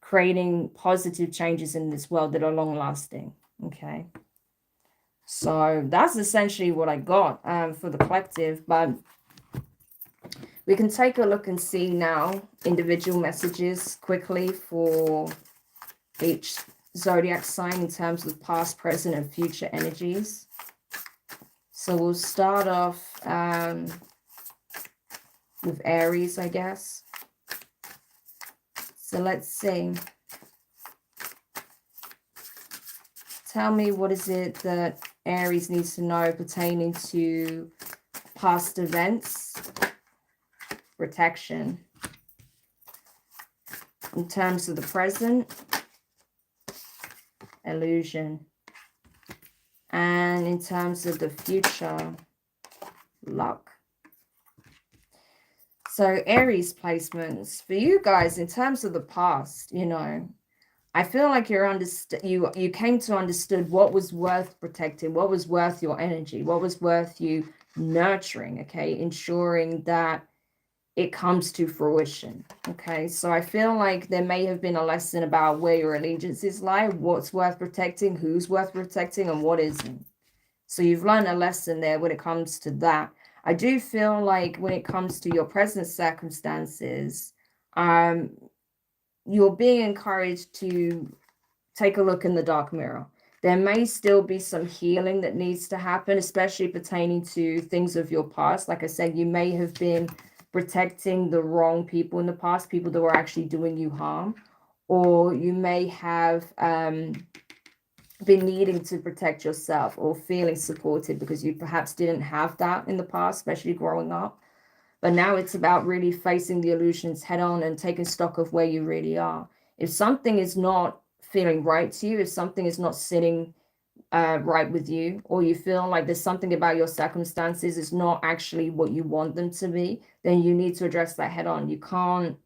A: creating positive changes in this world that are long lasting, okay. So that's essentially what I got for the collective, but we can take a look and see now individual messages quickly for each zodiac sign in terms of past, present, and future energies. So we'll start off with Aries, I guess. So let's see. Tell me, what is it that Aries needs to know pertaining to past events, protection. In terms of the present, illusion. And in terms of the future, luck. So Aries placements for you guys in terms of the past, you know, I feel like you came to understood what was worth protecting, what was worth your energy, what was worth you nurturing, okay, ensuring that it comes to fruition. Okay, so I feel like there may have been a lesson about where your allegiances lie, what's worth protecting, who's worth protecting, and what isn't. So you've learned a lesson there when it comes to that. I do feel like when it comes to your present circumstances, you're being encouraged to take a look in the dark mirror. There may still be some healing that needs to happen, especially pertaining to things of your past. Like I said, you may have been protecting the wrong people in the past, people that were actually doing you harm, or you may have been needing to protect yourself or feeling supported because you perhaps didn't have that in the past, especially growing up. But now it's about really facing the illusions head on and taking stock of where you really are. If something is not feeling right to you, if something is not sitting right with you, or you feel like there's something about your circumstances is not actually what you want them to be, then you need to address that head on. You can't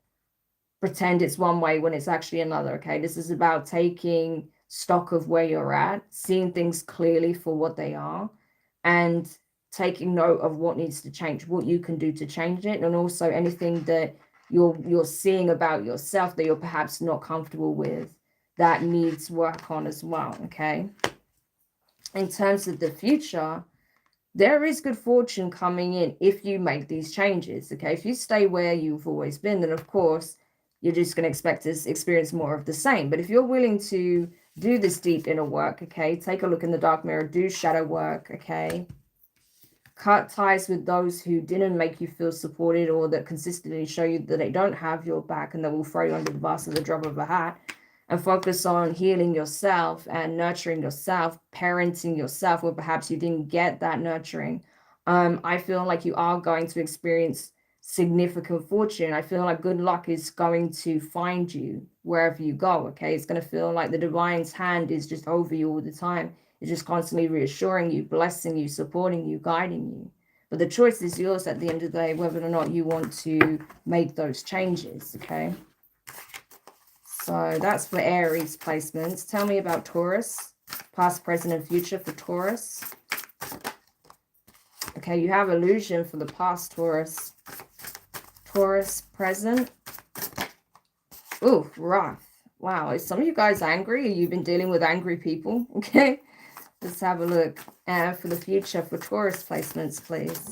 A: pretend it's one way when it's actually another, okay? This is about taking stock of where you're at, seeing things clearly for what they are, and taking note of what needs to change, what you can do to change it, and also anything that you're seeing about yourself that you're perhaps not comfortable with that needs work on as well, okay? In terms of the future, there is good fortune coming in if you make these changes, okay? If you stay where you've always been, then of course you're just going to expect to experience more of the same. But if you're willing to do this deep inner work, okay, take a look in the dark mirror, do shadow work, okay, cut ties with those who didn't make you feel supported or that consistently show you that they don't have your back and that will throw you under the bus at the drop of a hat, and focus on healing yourself and nurturing yourself, parenting yourself, or perhaps you didn't get that nurturing. I feel like you are going to experience significant fortune. I feel like good luck is going to find you wherever you go, okay? It's going to feel like the divine's hand is just over you all the time. It's just constantly reassuring you, blessing you, supporting you, guiding you. But the choice is yours at the end of the day, whether or not you want to make those changes, okay? So that's for Aries placements. Tell me about Taurus, past, present, and future for Taurus. Okay, you have illusion for the past, Taurus. Taurus present. Ooh, wrath. Wow, is some of you guys angry? Or you've been dealing with angry people? Okay, let's have a look. For the future for Taurus placements, please.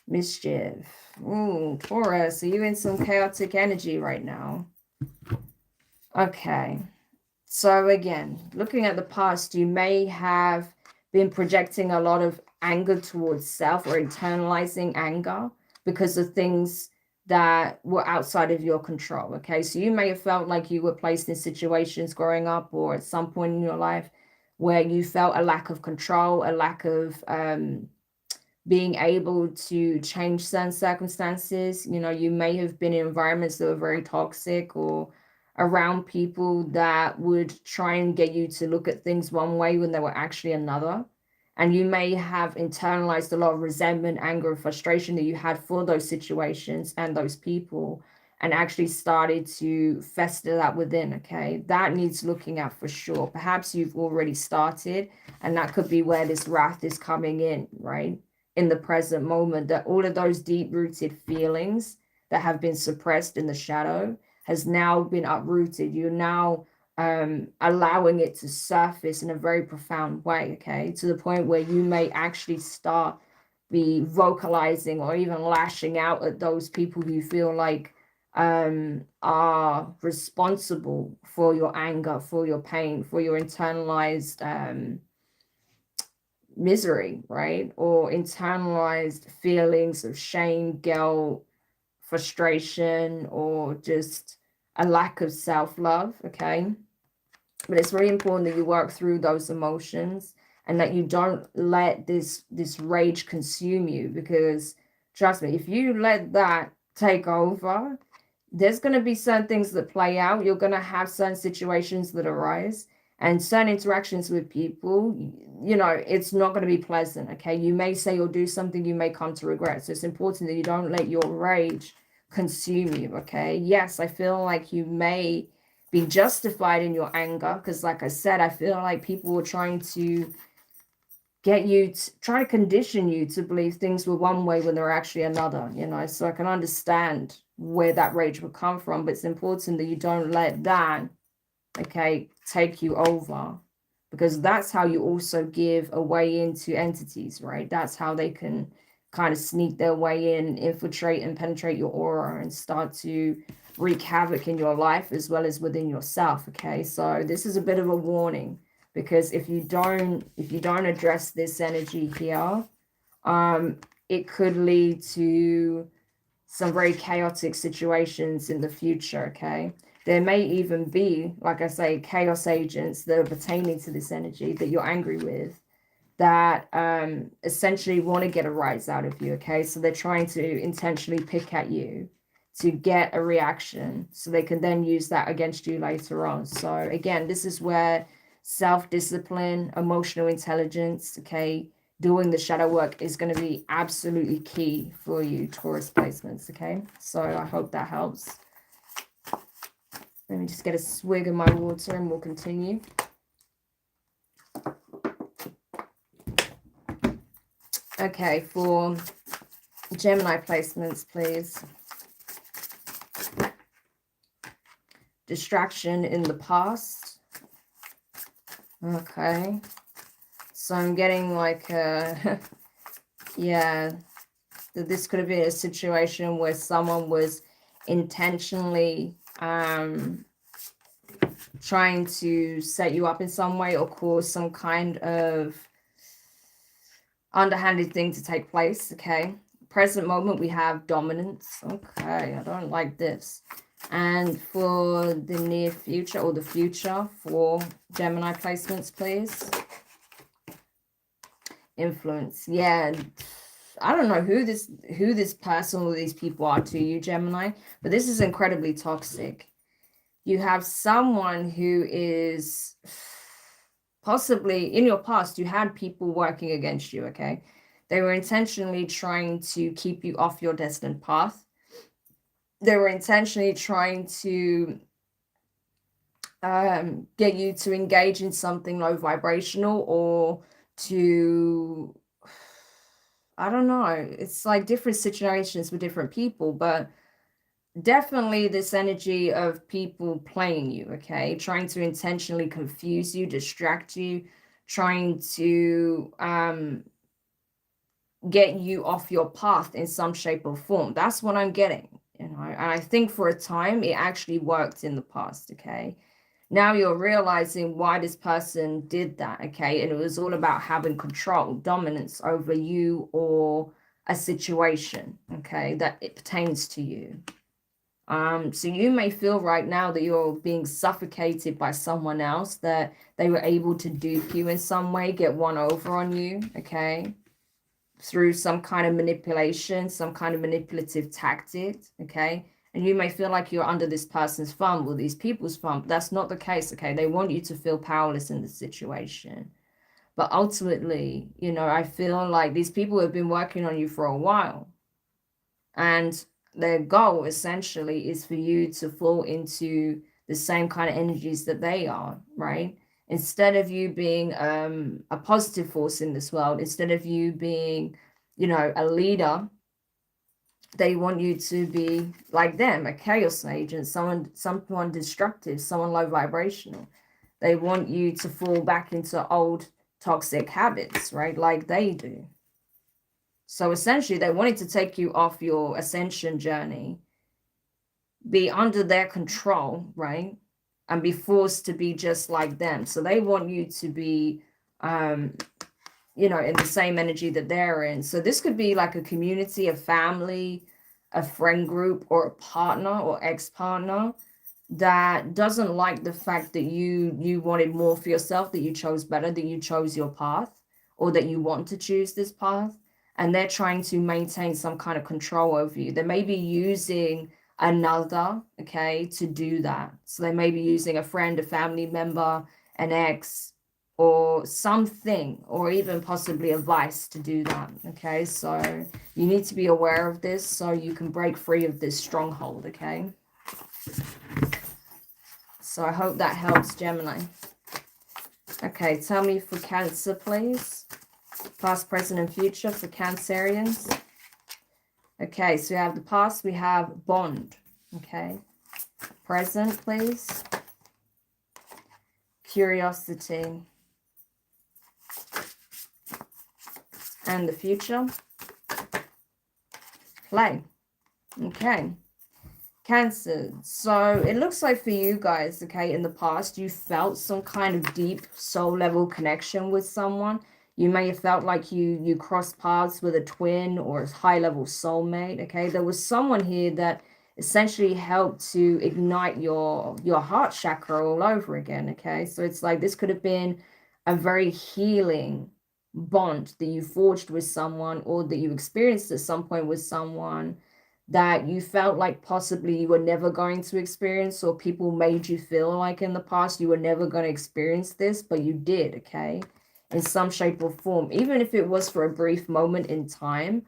A: Mischief. Ooh, Taurus, are you in some chaotic energy right now? Okay, so again, looking at the past, you may have been projecting a lot of anger towards self or internalizing anger because of things that were outside of your control, okay? So you may have felt like you were placed in situations growing up or at some point in your life where you felt a lack of control, a lack of being able to change certain circumstances. You know, you may have been in environments that were very toxic or around people that would try and get you to look at things one way when they were actually another. And you may have internalized a lot of resentment, anger, and frustration that you had for those situations and those people, and actually started to fester that within, okay? That needs looking at for sure. Perhaps you've already started, and that could be where this wrath is coming in, right? In the present moment, that all of those deep-rooted feelings that have been suppressed in the shadow has now been uprooted. You're now allowing it to surface in a very profound way, okay, to the point where you may actually start be vocalizing or even lashing out at those people who feel like are responsible for your anger, for your pain, for your internalized misery, right? Or internalized feelings of shame, guilt, frustration, or just a lack of self-love, okay? But it's very important that you work through those emotions and that you don't let this rage consume you, because trust me, if you let that take over, there's going to be certain things that play out. You're going to have certain situations that arise and certain interactions with people. You know, it's not going to be pleasant, okay? You may say or do something you may come to regret. So it's important that you don't let your rage consume you, okay? Yes, I feel like you may be justified in your anger, because like I said, I feel like people were trying to get you to try to condition you to believe things were one way when they're actually another, you know. So I can understand where that rage would come from, but it's important that you don't let that, okay, take you over, because that's how you also give a way into entities, right? That's how they can kind of sneak their way in, infiltrate and penetrate your aura and start to wreak havoc in your life as well as within yourself, okay? So this is a bit of a warning, because if you don't address this energy here, it could lead to some very chaotic situations in the future, okay? There may even be, like I say, chaos agents that are pertaining to this energy that you're angry with, that essentially want to get a rise out of you, okay? So they're trying to intentionally pick at you to get a reaction so they can then use that against you later on. So again, this is where self-discipline, emotional intelligence, okay, doing the shadow work is going to be absolutely key for you, Taurus placements, okay? So I hope that helps. Let me just get a swig of my water and we'll continue. Okay, for Gemini placements, please. Distraction in the past. Okay. So I'm getting like a, yeah, this could have been a situation where someone was intentionally trying to set you up in some way or cause some kind of underhanded thing to take place, okay? Present moment, we have dominance. Okay, I don't like this. And for the near future or the future for Gemini placements, please. Influence. Yeah, I don't know who this person or these people are to you, Gemini, but this is incredibly toxic. You have someone who is possibly, in your past, you had people working against you, okay? They were intentionally trying to keep you off your destined path. They were intentionally trying to get you to engage in something low vibrational, or to, I don't know, it's like different situations with different people, but definitely this energy of people playing you, okay, trying to intentionally confuse you, distract you, trying to get you off your path in some shape or form. That's what I'm getting, you know. And I think for a time it actually worked in the past, okay? Now you're realizing why this person did that, okay? And it was all about having control, dominance over you or a situation, okay, that it pertains to you. So you may feel right now that you're being suffocated by someone else, that they were able to dupe you in some way, get one over on you, okay, through some kind of manipulation, some kind of manipulative tactic, okay? And you may feel like you're under this person's thumb or these people's thumb, but that's not the case, okay? They want you to feel powerless in the situation. But ultimately, you know, I feel like these people have been working on you for a while. And their goal essentially is for you to fall into the same kind of energies that they are, right? Instead of you being a positive force in this world, instead of you being, you know, a leader they want you to be like them, a chaos agent, someone destructive, someone low vibrational. They want you to fall back into old toxic habits, right? Like they do. So essentially, they wanted to take you off your ascension journey, be under their control, right? And be forced to be just like them. So they want you to be, you know, in the same energy that they're in. So this could be like a community, a family, a friend group, or a partner or ex-partner that doesn't like the fact that you wanted more for yourself, that you chose better, that you chose your path, or that you want to choose this path, and they're trying to maintain some kind of control over you. They may be using another, okay, to do that. So they may be using a friend, a family member, an ex, or something, or even possibly a vice to do that. Okay, so you need to be aware of this so you can break free of this stronghold. Okay, so I hope that helps, Gemini. Okay, tell me for Cancer, please. Past, present, and future for Cancerians. Okay, so we have the past, we have bond. Okay, present, please. Curiosity. And the future, play. Okay, Cancer. So it looks like for you guys, okay, in the past, you felt some kind of deep soul level connection with someone. You may have felt like you crossed paths with a twin or a high level soulmate. Okay, there was someone here that essentially helped to ignite your heart chakra all over again. Okay, so it's like this could have been a very healing bond that you forged with someone, or that you experienced at some point with someone that you felt like possibly you were never going to experience, or people made you feel like in the past you were never going to experience this, but you did. Okay, in some shape or form, even if it was for a brief moment in time.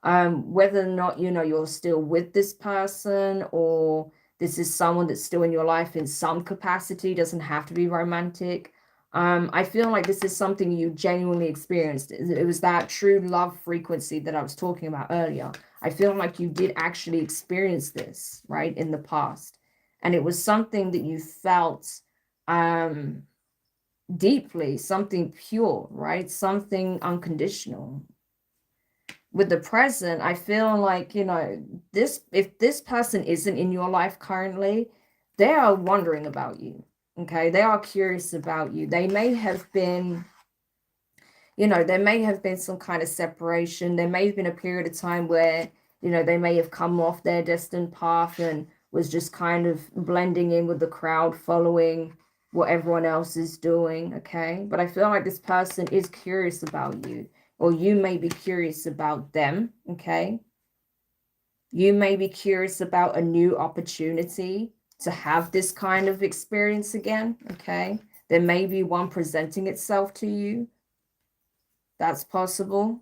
A: Whether or not, you know, you're still with this person, or this is someone that's still in your life in some capacity, doesn't have to be romantic. I feel like this is something you genuinely experienced. It was that true love frequency that I was talking about earlier. I feel like you did actually experience this, right, in the past. And it was something that you felt deeply, something pure, right? Something unconditional. With the present, I feel like, you know, if this person isn't in your life currently, they are wondering about you. Okay, they are curious about you. They may have been, you know, there may have been some kind of separation. There may have been a period of time where, you know, they may have come off their destined path and was just kind of blending in with the crowd, following what everyone else is doing. Okay, but I feel like this person is curious about you, or you may be curious about them. Okay, you may be curious about a new opportunity to have this kind of experience again. Okay, there may be one presenting itself to you. That's possible.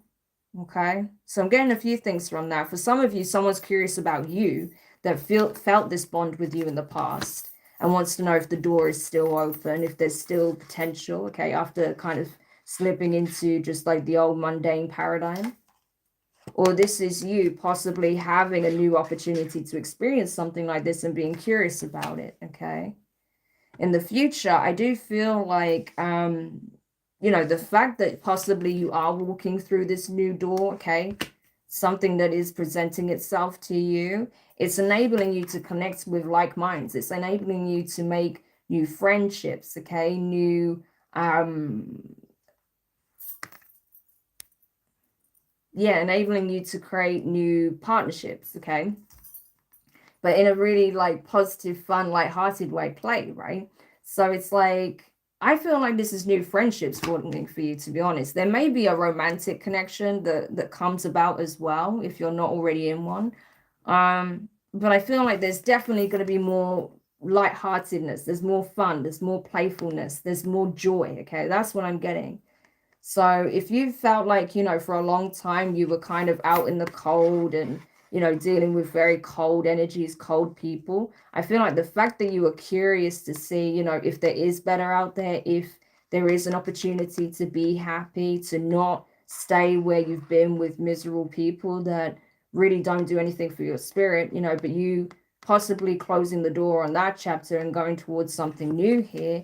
A: Okay, so I'm getting a few things from that. For some of you, someone's curious about you that felt this bond with you in the past and wants to know if the door is still open, if there's still potential. Okay, after kind of slipping into just like the old mundane paradigm. Or this is you possibly having a new opportunity to experience something like this and being curious about it. Okay, in the future, I do feel like you know, the fact that possibly you are walking through this new door, okay, something that is presenting itself to you, it's enabling you to connect with like minds. It's enabling you to make new friendships, okay, new yeah, enabling you to create new partnerships, okay, but in a really like positive, fun, light-hearted way, play, right? So it's like, I feel like this is new friendships forming for you, to be honest. There may be a romantic connection that comes about as well if you're not already in one. But I feel like there's definitely going to be more lightheartedness. There's more fun. There's more playfulness. There's more joy. Okay, that's what I'm getting. So if you felt like, you know, for a long time you were kind of out in the cold and, you know, dealing with very cold energies, cold people, I feel like the fact that you were curious to see, you know, if there is better out there, if there is an opportunity to be happy, to not stay where you've been with miserable people, that really don't do anything for your spirit, you know, but you possibly closing the door on that chapter and going towards something new here,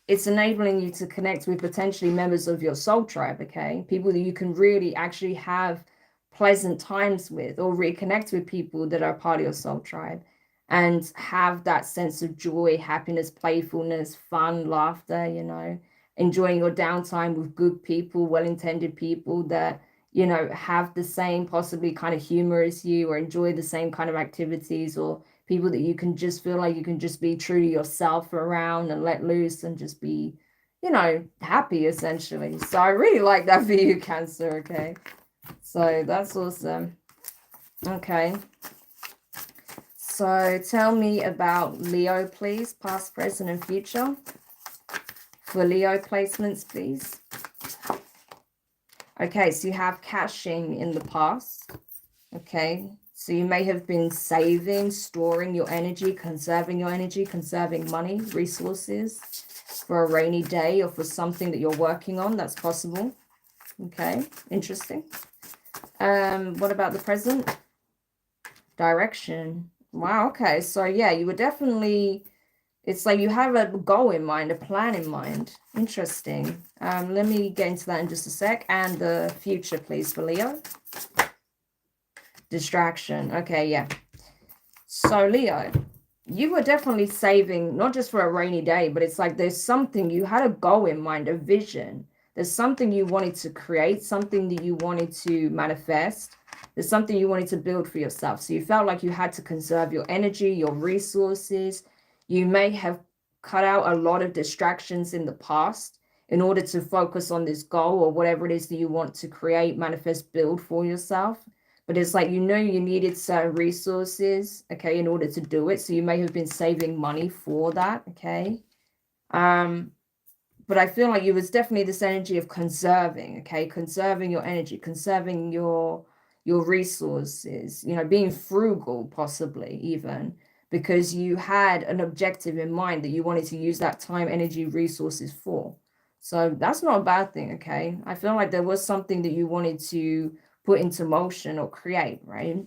A: it's enabling you to connect with potentially members of your soul tribe, okay? People that you can really actually have pleasant times with, or reconnect with people that are part of your soul tribe and have that sense of joy, happiness, playfulness, fun, laughter, you know, enjoying your downtime with good people, well-intended people that, you know, have the same possibly kind of humor as you, or enjoy the same kind of activities, or people that you can just feel like you can just be true to yourself around and let loose and just be, you know, happy essentially. So I really like that for you, Cancer, okay? So that's awesome. Okay. So tell me about Leo, please. Past, present, and future. For Leo placements, please. Okay, so you have caching in the past. Okay, so you may have been saving, storing your energy, conserving money, resources for a rainy day or for something that you're working on. That's possible. Okay, interesting. What about the present? Direction. Wow, okay. So yeah, you were definitely, it's like you have a goal in mind, a plan in mind. Interesting. Let me get into that in just a sec. And the future, please, for Leo. Distraction. Okay, yeah. So Leo, you were definitely saving, not just for a rainy day, but it's like there's something, you had a goal in mind, a vision. There's something you wanted to create, something that you wanted to manifest. There's something you wanted to build for yourself. So you felt like you had to conserve your energy, your resources. You may have cut out a lot of distractions in the past in order to focus on this goal or whatever it is that you want to create, manifest, build for yourself. But it's like, you know, you needed certain resources, okay, in order to do it. So you may have been saving money for that, okay? But I feel like you was definitely this energy of conserving, okay? Conserving your energy, conserving your resources, you know, being frugal possibly even, because you had an objective in mind that you wanted to use that time, energy, resources for. So that's not a bad thing, okay? I feel like there was something that you wanted to put into motion or create, right?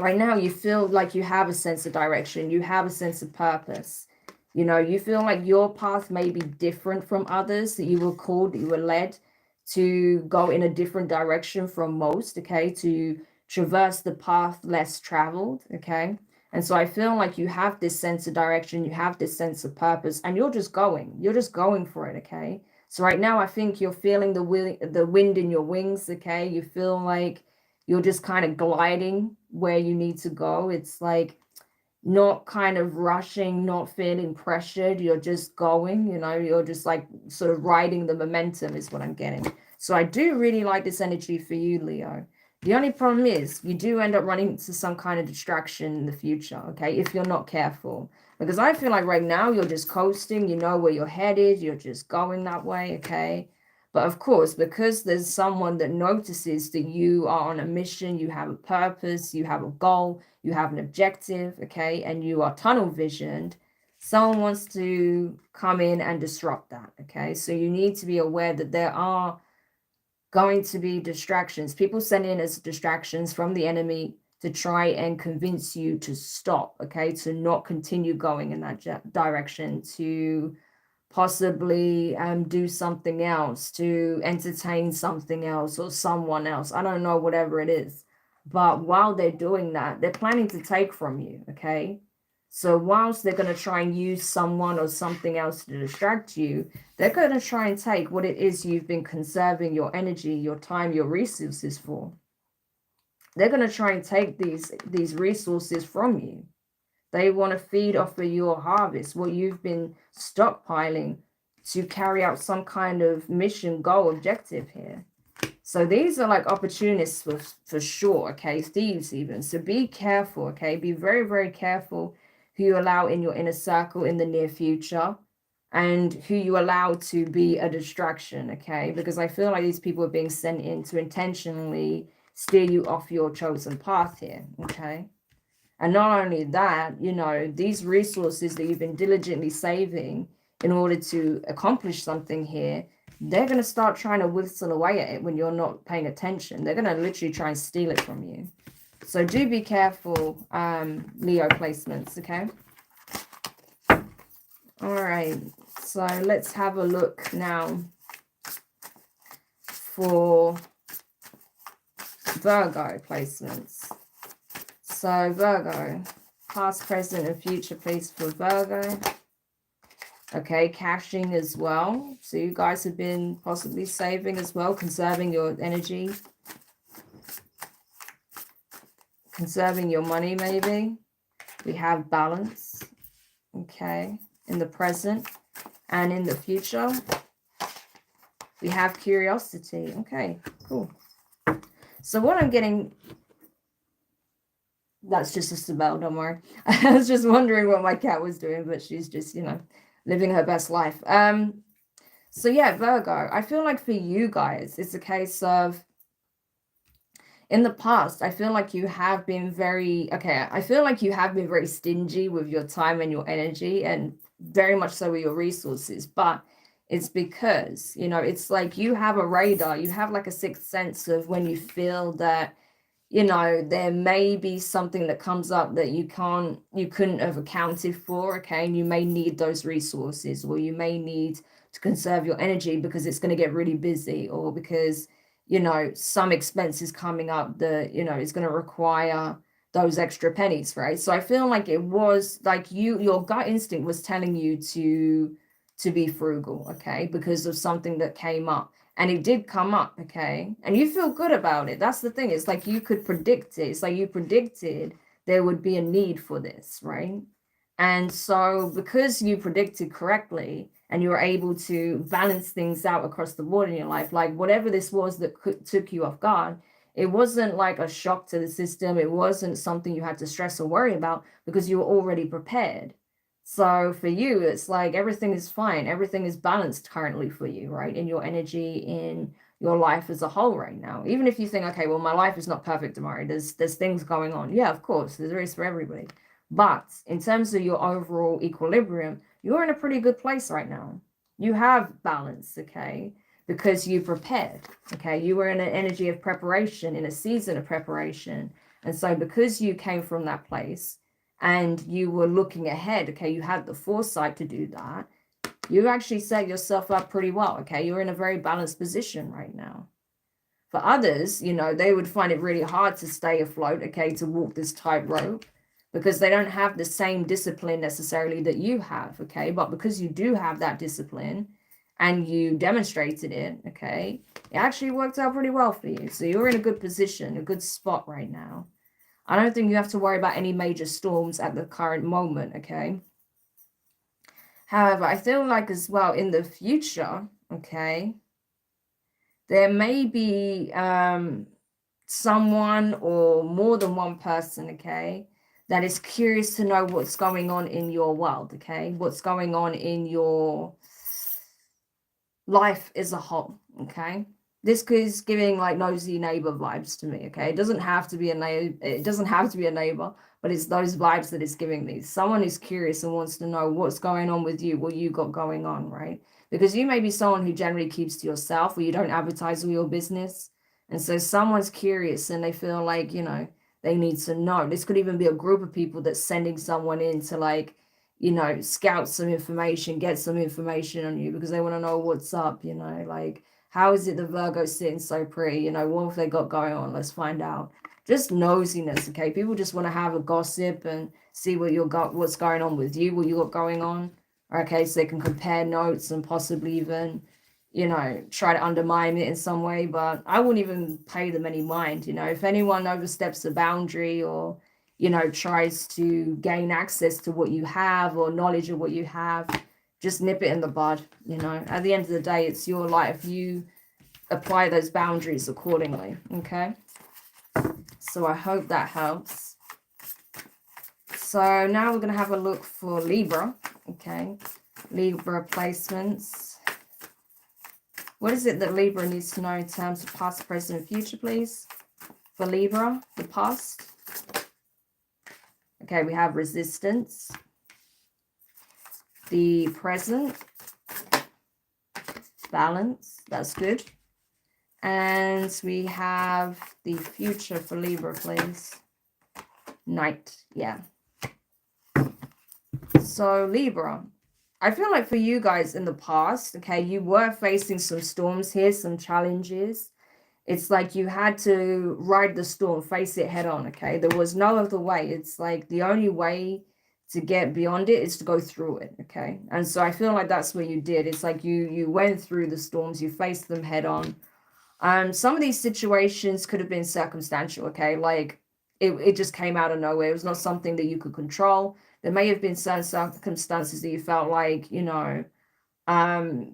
A: Right now, you feel like you have a sense of direction, you have a sense of purpose. You know, you feel like your path may be different from others, that you were called, that you were led to go in a different direction from most, okay? To traverse the path less traveled, okay? And so I feel like you have this sense of direction, you have this sense of purpose, and you're just going for it, okay? So right now, I think you're feeling the wind in your wings, okay? You feel like you're just kind of gliding where you need to go. It's like not kind of rushing, not feeling pressured. You're just going, you know, you're just like sort of riding the momentum is what I'm getting. So I do really like this energy for you, Leo. The only problem is you do end up running into some kind of distraction in the future, okay, if you're not careful. Because I feel like right now you're just coasting, you know where you're headed, you're just going that way, okay? But of course, because there's someone that notices that you are on a mission, you have a purpose, you have a goal, you have an objective, okay, and you are tunnel visioned, someone wants to come in and disrupt that, okay? So you need to be aware that there are going to be distractions. People send in as distractions from the enemy to try and convince you to stop, okay, to not continue going in that direction, to possibly do something else, to entertain something else or someone else. I don't know, whatever it is. But while they're doing that, they're planning to take from you, okay? So whilst they're going to try and use someone or something else to distract you, they're going to try and take what it is you've been conserving your energy, your time, your resources for. They're going to try and take these resources from you. They want to feed off of your harvest, what you've been stockpiling to carry out some kind of mission, goal, objective here. So these are like opportunists for sure, okay? Thieves even. So be careful, okay? Be very, very careful who you allow in your inner circle in the near future and who you allow to be a distraction, okay? Because I feel like these people are being sent in to intentionally steer you off your chosen path here, okay? And not only that, you know, these resources that you've been diligently saving in order to accomplish something here, they're going to start trying to whistle away at it when you're not paying attention. They're going to literally try and steal it from you. So do be careful, Leo placements, okay? All right, so let's have a look now for Virgo placements. So Virgo, past, present, and future, please, for Virgo. Okay, cashing as well. So you guys have been possibly saving as well, conserving your energy, conserving your money maybe. We have balance, okay, in the present and in the future. We have curiosity. Okay, cool. So what I'm getting, that's just a spell, don't worry. I was just wondering what my cat was doing, but she's just, you know, living her best life. So yeah, Virgo, I feel like for you guys, it's a case of, in the past, I feel like you have been very, I feel like you have been very stingy with your time and your energy, and very much so with your resources. But it's because, you know, it's like you have a radar, you have like a sixth sense of when you feel that, you know, there may be something that comes up that you couldn't have accounted for, okay? And you may need those resources, or you may need to conserve your energy because it's going to get really busy, or because, you know, some expenses coming up that, you know, is going to require those extra pennies, right? So I feel like it was like your gut instinct was telling you to be frugal, okay, because of something that came up. And it did come up, okay? And you feel good about it. That's the thing. It's like you could predict it. It's like you predicted there would be a need for this, right? And so because you predicted correctly and you were able to balance things out across the board in your life, like whatever this was that took you off guard, it wasn't like a shock to the system. It wasn't something you had to stress or worry about because you were already prepared. So for you, it's like everything is fine. Everything is balanced currently for you, right? In your energy, in your life as a whole right now. Even if you think, okay, well, my life is not perfect, Demari. There's things going on. Yeah, of course, there is for everybody. But in terms of your overall equilibrium, you're in a pretty good place right now. You have balance, okay? Because you prepared, okay? You were in an energy of preparation, in a season of preparation. And so because you came from that place, and you were looking ahead, okay, you had the foresight to do that, you actually set yourself up pretty well, okay? You're in a very balanced position right now. For others, you know, they would find it really hard to stay afloat, okay, to walk this tightrope, because they don't have the same discipline necessarily that you have, okay? But because you do have that discipline and you demonstrated it, okay, it actually worked out pretty well for you. So you're in a good position, a good spot right now. I don't think you have to worry about any major storms at the current moment, okay? However, I feel like as well in the future, okay, there may be someone or more than one person, okay, that is curious to know what's going on in your world, okay? What's going on in your life as a whole, okay? This is giving like nosy neighbor vibes to me, okay? It doesn't have to be a neighbor, but it's those vibes that it's giving me. Someone is curious and wants to know what's going on with you, what you got going on, right? Because you may be someone who generally keeps to yourself, or you don't advertise all your business. And so someone's curious and they feel like, you know, they need to know. This could even be a group of people that's sending someone in to like, you know, scout some information, get some information on you because they want to know what's up, you know, like, how is it the Virgo's sitting so pretty? You know, what have they got going on? Let's find out. Just nosiness, okay? People just want to have a gossip and see what's going on with you, what you got going on. Okay, so they can compare notes and possibly even, you know, try to undermine it in some way. But I wouldn't even pay them any mind, you know. If anyone oversteps a boundary or, you know, tries to gain access to what you have or knowledge of what you have, just nip it in the bud, you know. At the end of the day, it's your life. You apply those boundaries accordingly, okay? So I hope that helps. So now we're going to have a look for Libra, okay? Libra placements. What is it that Libra needs to know in terms of past, present, and future, please? For Libra, the past. Okay, we have resistance. The present, balance, that's good. And we have the future for Libra, please. Night. Yeah. So Libra, I feel like for you guys in the past, okay, you were facing some storms here, some challenges. It's like you had to ride the storm, face it head on, okay? There was no other way. It's like the only way to get beyond it is to go through it, okay? And so I feel like that's what you did. It's like you went through the storms, you faced them head on. Some of these situations could have been circumstantial, okay? Like it just came out of nowhere. It was not something that you could control. There may have been certain circumstances that you felt like,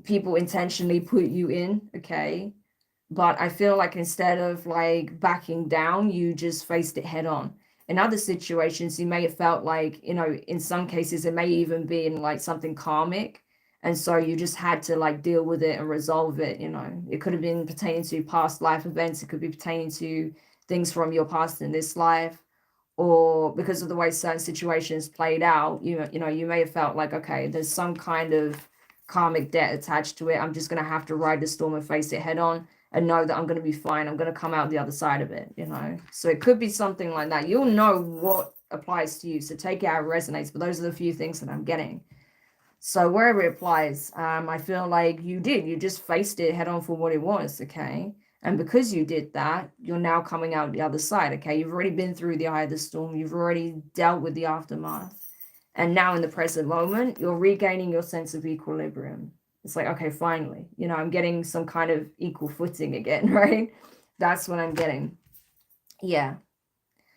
A: people intentionally put you in, okay? But I feel like instead of like backing down, you just faced it head on. In other situations, you may have felt like, in some cases, it may even be in like something karmic. And so you just had to like deal with it and resolve it. It could have been pertaining to past life events. It could be pertaining to things from your past in this life, or because of the way certain situations played out, you may have felt like, okay, there's some kind of karmic debt attached to it. I'm just going to have to ride the storm and face it head on and know that I'm going to be fine. I'm going to come out the other side of it, So it could be something like that. You'll know what applies to you. So take it how it resonates. But those are the few things that I'm getting. So wherever it applies, I feel like you just faced it head on for what it was, okay? And because you did that, you're now coming out the other side, okay? You've already been through the eye of the storm. You've already dealt with the aftermath. And now in the present moment, you're regaining your sense of equilibrium. It's like, okay, finally, I'm getting some kind of equal footing again, right? That's what I'm getting. Yeah.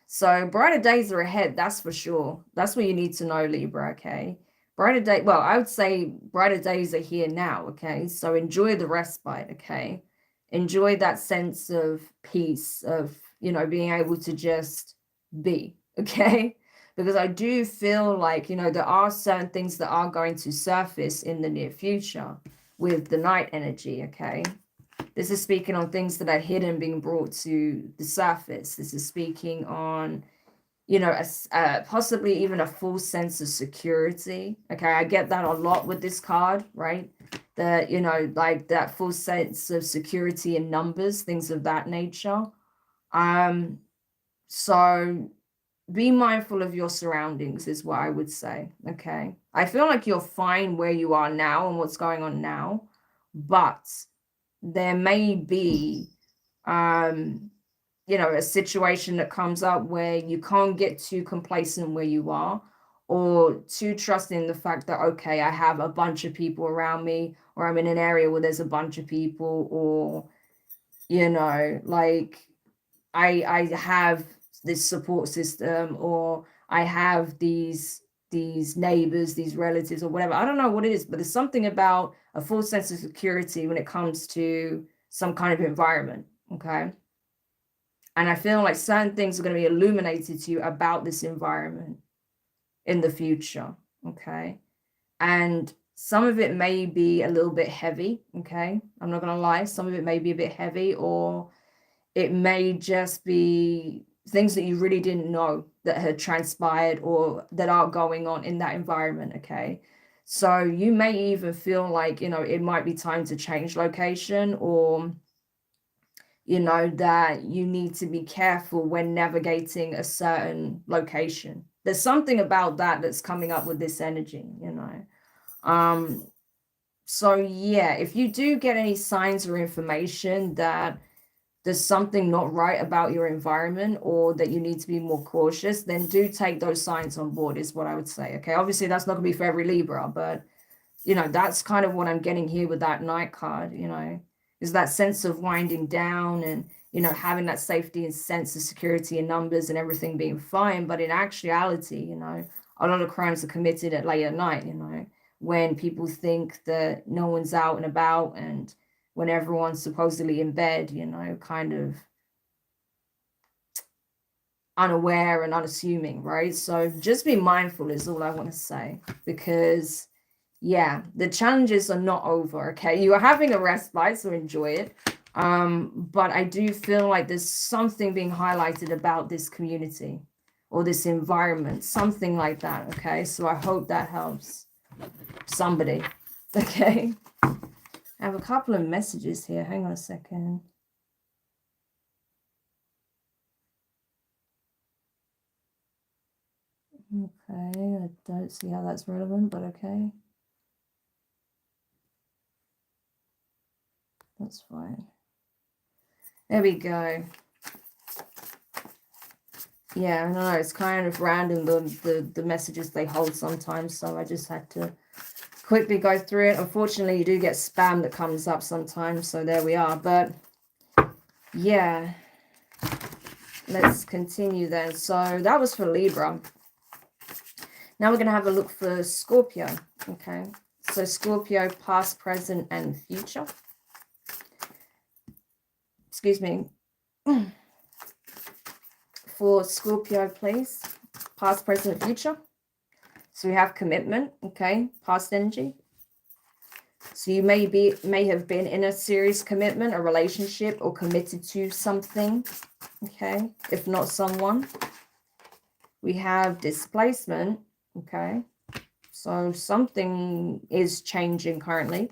A: So brighter days are ahead, that's for sure. That's what you need to know, Libra, okay? Well, I would say brighter days are here now, okay? So enjoy the respite, okay? Enjoy that sense of peace, of, being able to just be, okay? Because I do feel like, there are certain things that are going to surface in the near future with the night energy, okay? This is speaking on things that are hidden being brought to the surface. This is speaking on, possibly even a full sense of security. Okay, I get that a lot with this card, right? That, like that full sense of security in numbers, things of that nature. So be mindful of your surroundings is what I would say, okay? I feel like you're fine where you are now and what's going on now, but there may be a situation that comes up where you can't get too complacent where you are, or too trusting in the fact that, okay, I have a bunch of people around me, or I'm in an area where there's a bunch of people, or like I have this support system, or I have these neighbors, these relatives, or whatever. I don't know what it is, but there's something about a full sense of security when it comes to some kind of environment, okay? And I feel like certain things are going to be illuminated to you about this environment in the future, okay? And some of it may be a little bit heavy, okay? I'm not going to lie. Some of it may be a bit heavy, or it may just be things that you really didn't know that had transpired or that are going on in that environment, okay? So you may even feel like, it might be time to change location, or, that you need to be careful when navigating a certain location. There's something about that that's coming up with this energy, So yeah, if you do get any signs or information that there's something not right about your environment, or that you need to be more cautious, then do take those signs on board is what I would say. Okay, obviously that's not gonna be for every Libra, but that's kind of what I'm getting here with that Knight card, is that sense of winding down, and having that safety and sense of security in numbers and everything being fine. But in actuality, a lot of crimes are committed at late at night, when people think that no one's out and about, and when everyone's supposedly in bed, kind of unaware and unassuming, right? So just be mindful is all I want to say, because yeah, the challenges are not over, okay? You are having a respite, so enjoy it. But I do feel like there's something being highlighted about this community or this environment, something like that, okay? So I hope that helps somebody, okay? I have a couple of messages here. Hang on a second. Okay, I don't see how that's relevant, but okay. That's fine. There we go. Yeah, I know, it's kind of random, the messages they hold sometimes, so I just had to quickly go through it. Unfortunately, you do get spam that comes up sometimes, so there we are. But yeah, let's continue then. So that was for Libra. Now we're going to have a look for Scorpio. Okay, so Scorpio, past, present, and future. Excuse me. For Scorpio, please, past, present, future. So we have commitment, okay, past energy. So you may have been in a serious commitment, a relationship, or committed to something, okay, if not someone. We have displacement, okay, so something is changing currently.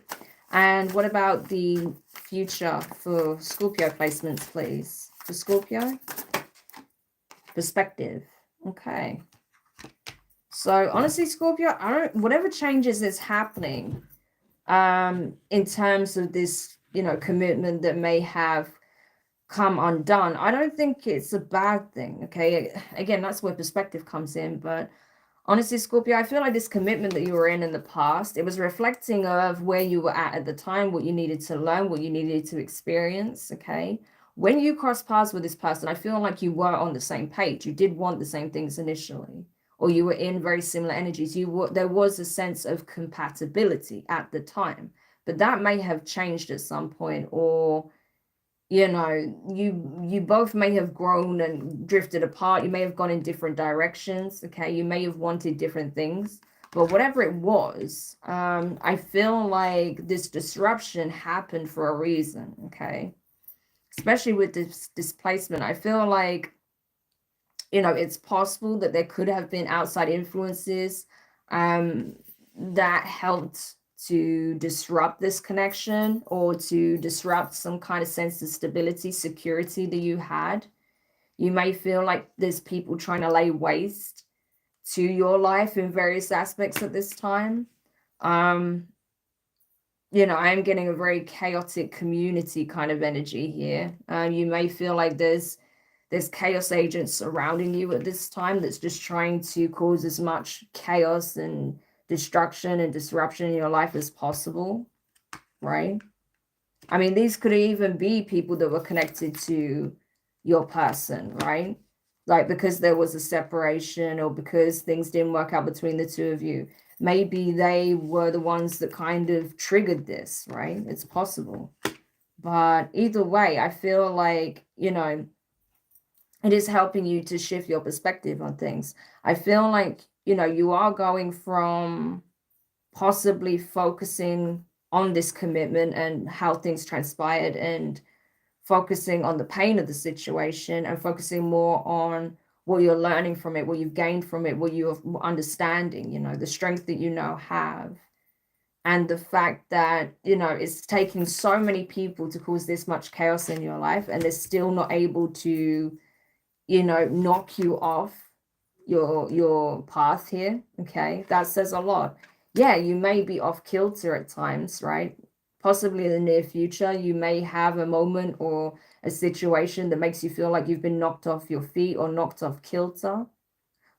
A: And what about the future for Scorpio placements, please? For Scorpio, perspective, okay. So honestly, Scorpio, whatever changes is happening in terms of this, commitment that may have come undone, I don't think it's a bad thing. Okay, again, that's where perspective comes in. But honestly, Scorpio, I feel like this commitment that you were in the past, it was reflecting of where you were at the time, what you needed to learn, what you needed to experience. Okay, when you cross paths with this person, I feel like you were on the same page. You did want the same things initially, or you were in very similar energies. There was a sense of compatibility at the time, but that may have changed at some point, or you both may have grown and drifted apart. You may have gone in different directions. Okay, you may have wanted different things, but whatever it was, I feel like this disruption happened for a reason. Okay, especially with this displacement, I feel like it's possible that there could have been outside influences that helped to disrupt this connection, or to disrupt some kind of sense of stability, security that you had. You may feel like there's people trying to lay waste to your life in various aspects at this time. I'm getting a very chaotic community kind of energy here. You may feel like there's chaos agents surrounding you at this time that's just trying to cause as much chaos and destruction and disruption in your life as possible, right? I mean, these could even be people that were connected to your person, right? Like, because there was a separation, or because things didn't work out between the two of you. Maybe they were the ones that kind of triggered this, right? It's possible. But either way, I feel like, it is helping you to shift your perspective on things. I feel like, you are going from possibly focusing on this commitment and how things transpired, and focusing on the pain of the situation, and focusing more on what you're learning from it, what you've gained from it, what you're understanding, the strength that you now have. And the fact that, it's taking so many people to cause this much chaos in your life, and they're still not able to knock you off your path here. Okay, that says a lot. Yeah, you may be off kilter at times, right? Possibly in the near future, you may have a moment or a situation that makes you feel like you've been knocked off your feet or knocked off kilter.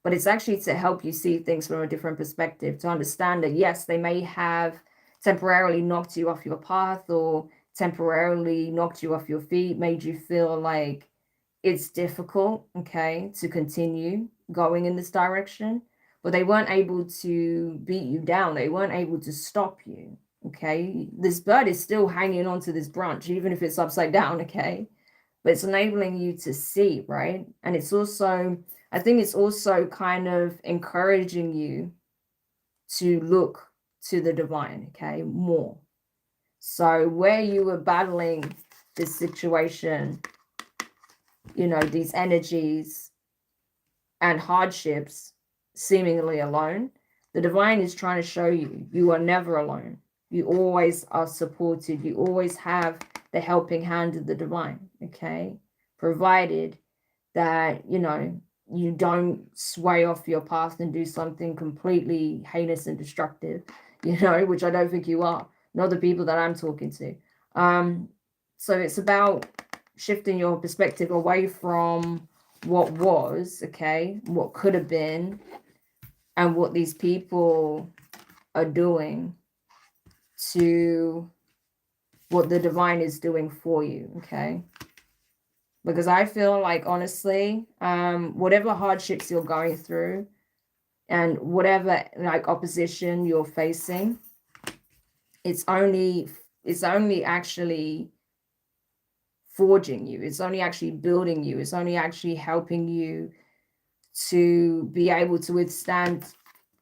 A: But it's actually to help you see things from a different perspective, to understand that yes, they may have temporarily knocked you off your path, or temporarily knocked you off your feet, made you feel like it's difficult, okay, to continue going in this direction, but they weren't able to beat you down. They weren't able to stop you, okay? This bird is still hanging on to this branch, even if it's upside down, okay? But it's enabling you to see, right? And it's also, I think it's also kind of encouraging you to look to the divine, okay, more. So where you were battling this situation, these energies and hardships, seemingly alone, the divine is trying to show you, you are never alone. You always are supported. You always have the helping hand of the divine, okay? Provided that, you don't sway off your path and do something completely heinous and destructive, you know, which I don't think you are, not the people that I'm talking to. So it's about shifting your perspective away from what was, okay, what could have been, and what these people are doing, to what the divine is doing for you, okay? Because I feel like, honestly, whatever hardships you're going through and whatever like opposition you're facing, it's only actually forging you. It's only actually building you. It's only actually helping you to be able to withstand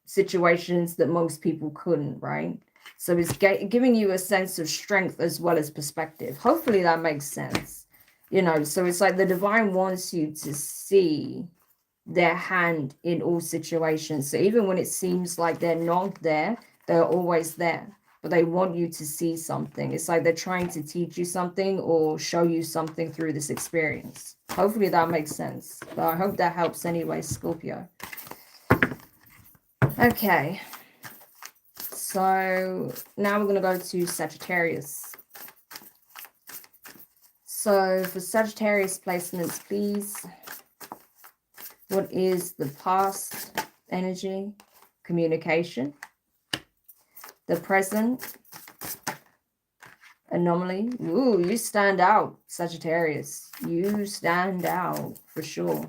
A: situations that most people couldn't, right? So it's giving you a sense of strength as well as perspective. Hopefully that makes sense. You know, so it's like the divine wants you to see their hand in all situations. So even when it seems like they're not there, they're always there. But they want you to see something. It's like they're trying to teach you something or show you something through this experience. Hopefully that makes sense. But I hope that helps anyway, Scorpio. Okay. So now we're going to go to Sagittarius. So for Sagittarius placements, please, what is the past energy? Communication. The present anomaly. Ooh, you stand out, Sagittarius. You stand out for sure.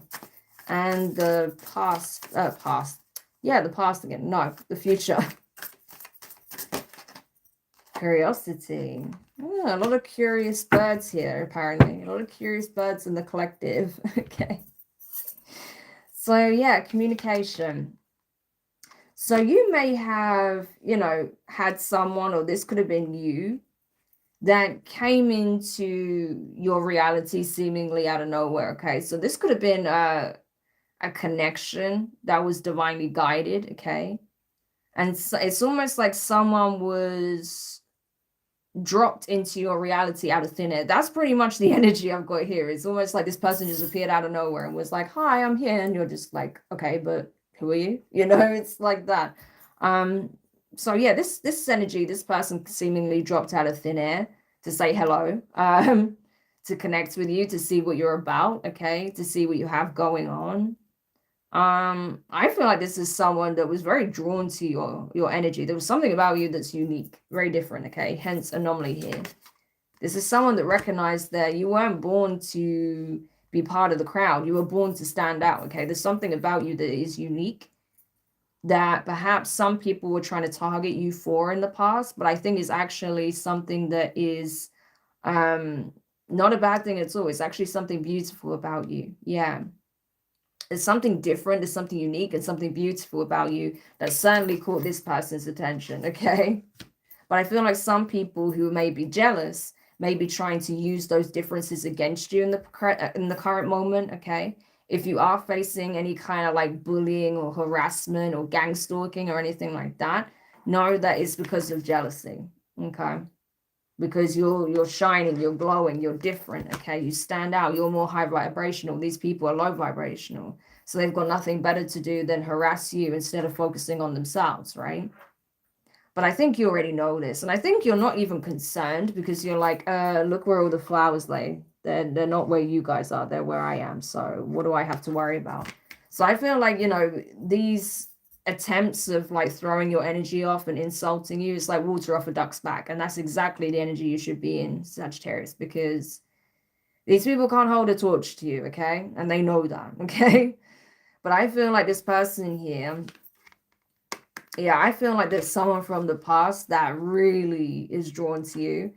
A: And the past. Yeah, the past again. No, the future. Curiosity. A lot of curious birds here, apparently. A lot of curious birds in the collective. Okay. So, yeah, communication. So you may have, you know, had someone, or this could have been you, that came into your reality seemingly out of nowhere, okay? So this could have been a connection that was divinely guided, okay? And so it's almost like someone was dropped into your reality out of thin air. That's pretty much the energy I've got here. It's almost like this person just appeared out of nowhere and was like, hi, I'm here. And you're just like, okay, but who are you? You know, it's like that. So yeah, this energy, this person seemingly dropped out of thin air to say hello, to connect with you, to see what you're about, okay, to see what you have going on. I feel like this is someone that was very drawn to your energy. There was something about you that's unique, very different, okay? Hence anomaly here. This is someone that recognized that you weren't born to be part of the crowd. You were born to stand out, okay? There's something about you that is unique that perhaps some people were trying to target you for in the past, but I think is actually something that is not a bad thing at all. It's actually something beautiful about you. Yeah. There's something different, there's something unique and something beautiful about you that certainly caught this person's attention, okay? But I feel like some people who may be jealous may be trying to use those differences against you in the current moment, okay? If you are facing any kind of like bullying or harassment or gang stalking or anything like that, know that it's because of jealousy, okay? Because you're shining, you're glowing, you're different, okay? You stand out, you're more high vibrational. These people are low vibrational. So they've got nothing better to do than harass you instead of focusing on themselves, right? But I think you already know this. And I think you're not even concerned because you're like, look where all the flowers lay. They're not where you guys are, they're where I am. So what do I have to worry about? So I feel like, you know, these attempts of like throwing your energy off and insulting you is like water off a duck's back, and that's exactly the energy you should be in, Sagittarius, because these people can't hold a torch to you, okay? And they know that, okay? But I feel like this person here, yeah, I feel like there's someone from the past that really is drawn to you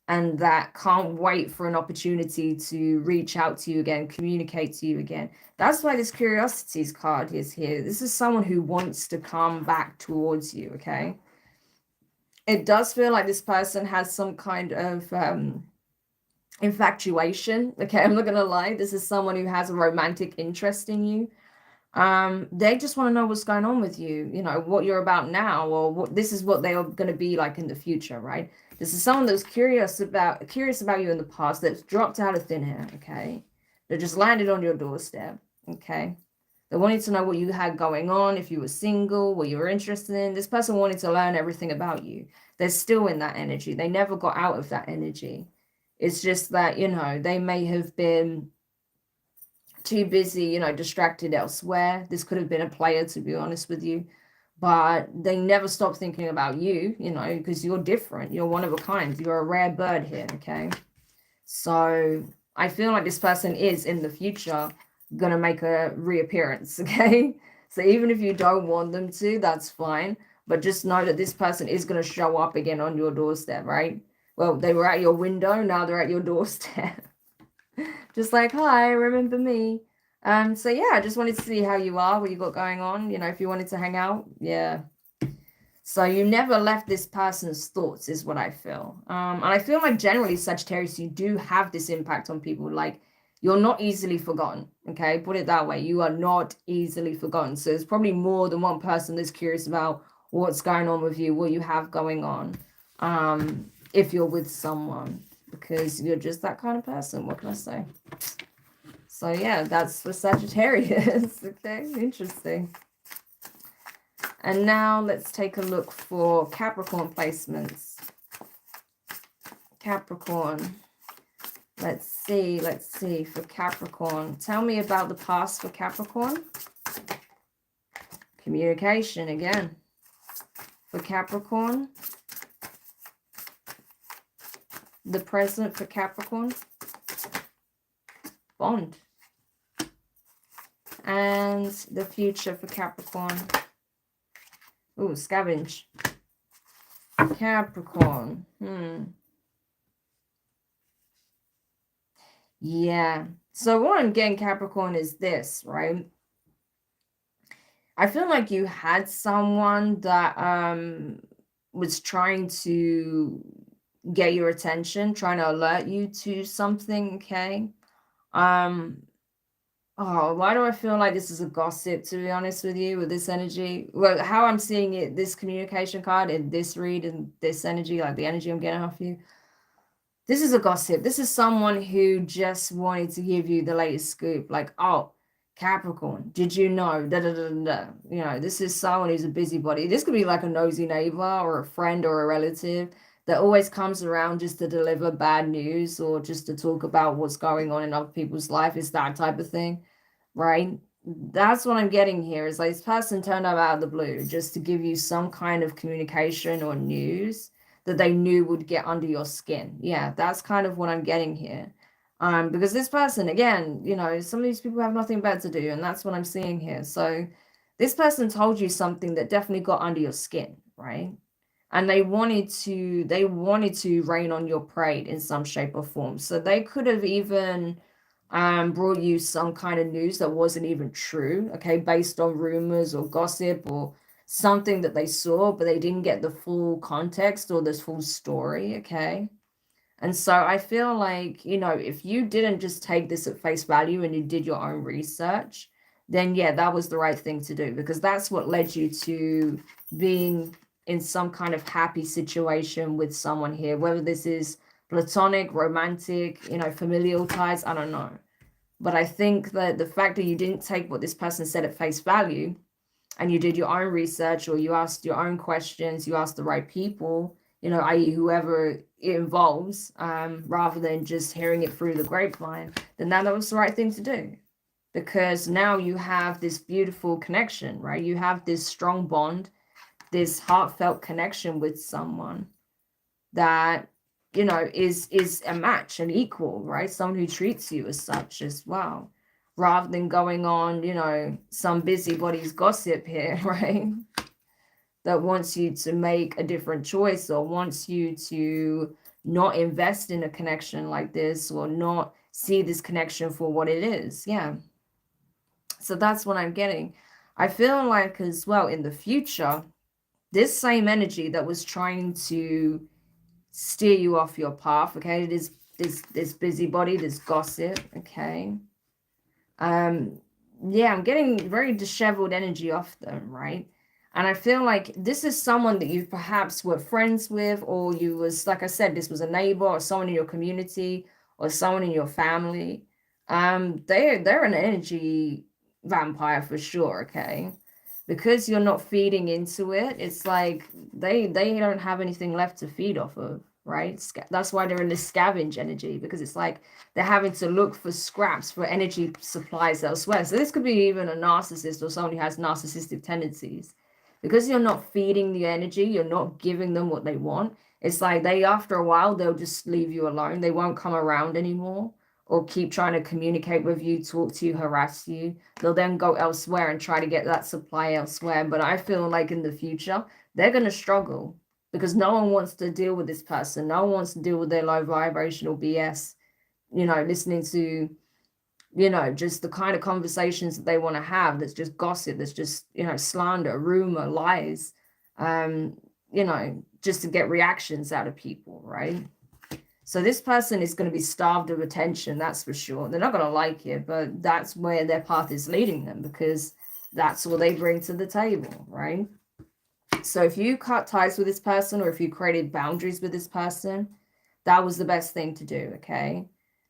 A: and that can't wait for an opportunity to reach out to you again, communicate to you again. That's why this curiosities card is here. This is someone who wants to come back towards you, okay? It does feel like this person has some kind of infatuation, okay? I'm not gonna lie. This is someone who has a romantic interest in you. They just want to know what's going on with you, you know, what you're about now, or what this is what they are going to be like in the future, right? This is someone that's curious about you in the past, that's dropped out of thin air, okay? That just landed on your doorstep, okay? They wanted to know what you had going on, if you were single, what you were interested in. This person wanted to learn everything about you. They're still in that energy. They never got out of that energy. It's just that, you know, they may have been too busy, you know, distracted elsewhere. This could have been a player, to be honest with you. But they never stop thinking about you, you know, because you're different. You're one of a kind. You're a rare bird here, okay? So I feel like this person is in the future going to make a reappearance, okay? So even if you don't want them to, that's fine. But just know that this person is going to show up again on your doorstep, right? Well, they were at your window. Now they're at your doorstep. Just like, hi, remember me? So yeah, I just wanted to see how you are, what you got going on, you know, if you wanted to hang out. Yeah. So you never left this person's thoughts is what I feel. And I feel like generally, Sagittarius, you do have this impact on people. Like, you're not easily forgotten, okay? Put it that way. You are not easily forgotten. So there's probably more than one person that's curious about what's going on with you, what you have going on, if you're with someone, because you're just that kind of person. What can I say? So yeah, that's for Sagittarius. Okay, interesting. And now let's take a look for Capricorn placements. Capricorn. Let's see for Capricorn. Tell me about the past for Capricorn. Communication again. For Capricorn. The present for Capricorn. Bond. And the future for Capricorn. Ooh, scavenge. Capricorn. Yeah. So what I'm getting, Capricorn, is this, right? I feel like you had someone that was trying to get your attention, trying to alert you to something, okay? Oh, why do I feel like this is a gossip, to be honest with you, with this energy? Well, how I'm seeing it, this communication card and this read and this energy, like the energy I'm getting off you, this is a gossip. This is someone who just wanted to give you the latest scoop. Like, oh, Capricorn, did you know? Da, da, da, da, da. You know, this is someone who's a busybody. This could be like a nosy neighbor or a friend or a relative that always comes around just to deliver bad news or just to talk about what's going on in other people's life. It's that type of thing, right? That's what I'm getting here, is like this person turned up out of the blue just to give you some kind of communication or news that they knew would get under your skin. Yeah, that's kind of what I'm getting here. Because this person, again, you know, some of these people have nothing better to do, and that's what I'm seeing here. So this person told you something that definitely got under your skin, right? And they wanted to rain on your parade in some shape or form. So they could have even brought you some kind of news that wasn't even true, okay, based on rumors or gossip or something that they saw, but they didn't get the full context or this full story, okay? And so I feel like, you know, if you didn't just take this at face value and you did your own research, then yeah, that was the right thing to do, because that's what led you to being in some kind of happy situation with someone here, whether this is platonic, romantic, you know, familial ties, I don't know. But I think that the fact that you didn't take what this person said at face value and you did your own research, or you asked your own questions, you asked the right people, you know, i.e. whoever it involves, rather than just hearing it through the grapevine, then that was the right thing to do. Because now you have this beautiful connection, right? You have this strong bond, this heartfelt connection with someone that, you know, is a match, an equal, right? Someone who treats you as such as well, rather than going on, you know, some busybody's gossip here, right? That wants you to make a different choice or wants you to not invest in a connection like this or not see this connection for what it is. Yeah. So that's what I'm getting. I feel like as well in the future, this same energy that was trying to steer you off your path, okay, this busybody, this gossip, okay, yeah, I'm getting very disheveled energy off them, right? And I feel like this is someone that you perhaps were friends with, or you was, like I said, this was a neighbor or someone in your community or someone in your family. They're an energy vampire for sure, okay? Because you're not feeding into it, it's like they don't have anything left to feed off of, right? That's why they're in this scavenge energy, because it's like they're having to look for scraps for energy supplies elsewhere. So this could be even a narcissist or someone who has narcissistic tendencies. Because you're not feeding the energy, you're not giving them what they want. It's like they, after a while, they'll just leave you alone. They won't come around anymore or keep trying to communicate with you, talk to you, harass you. They'll then go elsewhere and try to get that supply elsewhere. But I feel like in the future, they're going to struggle because no one wants to deal with this person. No one wants to deal with their low vibrational BS, listening to, just the kind of conversations that they want to have. That's just gossip. That's just, slander, rumor, lies, just to get reactions out of people, right? So this person is going to be starved of attention, that's for sure. They're not going to like it, but that's where their path is leading them because that's what they bring to the table, right? So if you cut ties with this person or if you created boundaries with this person, that was the best thing to do, okay?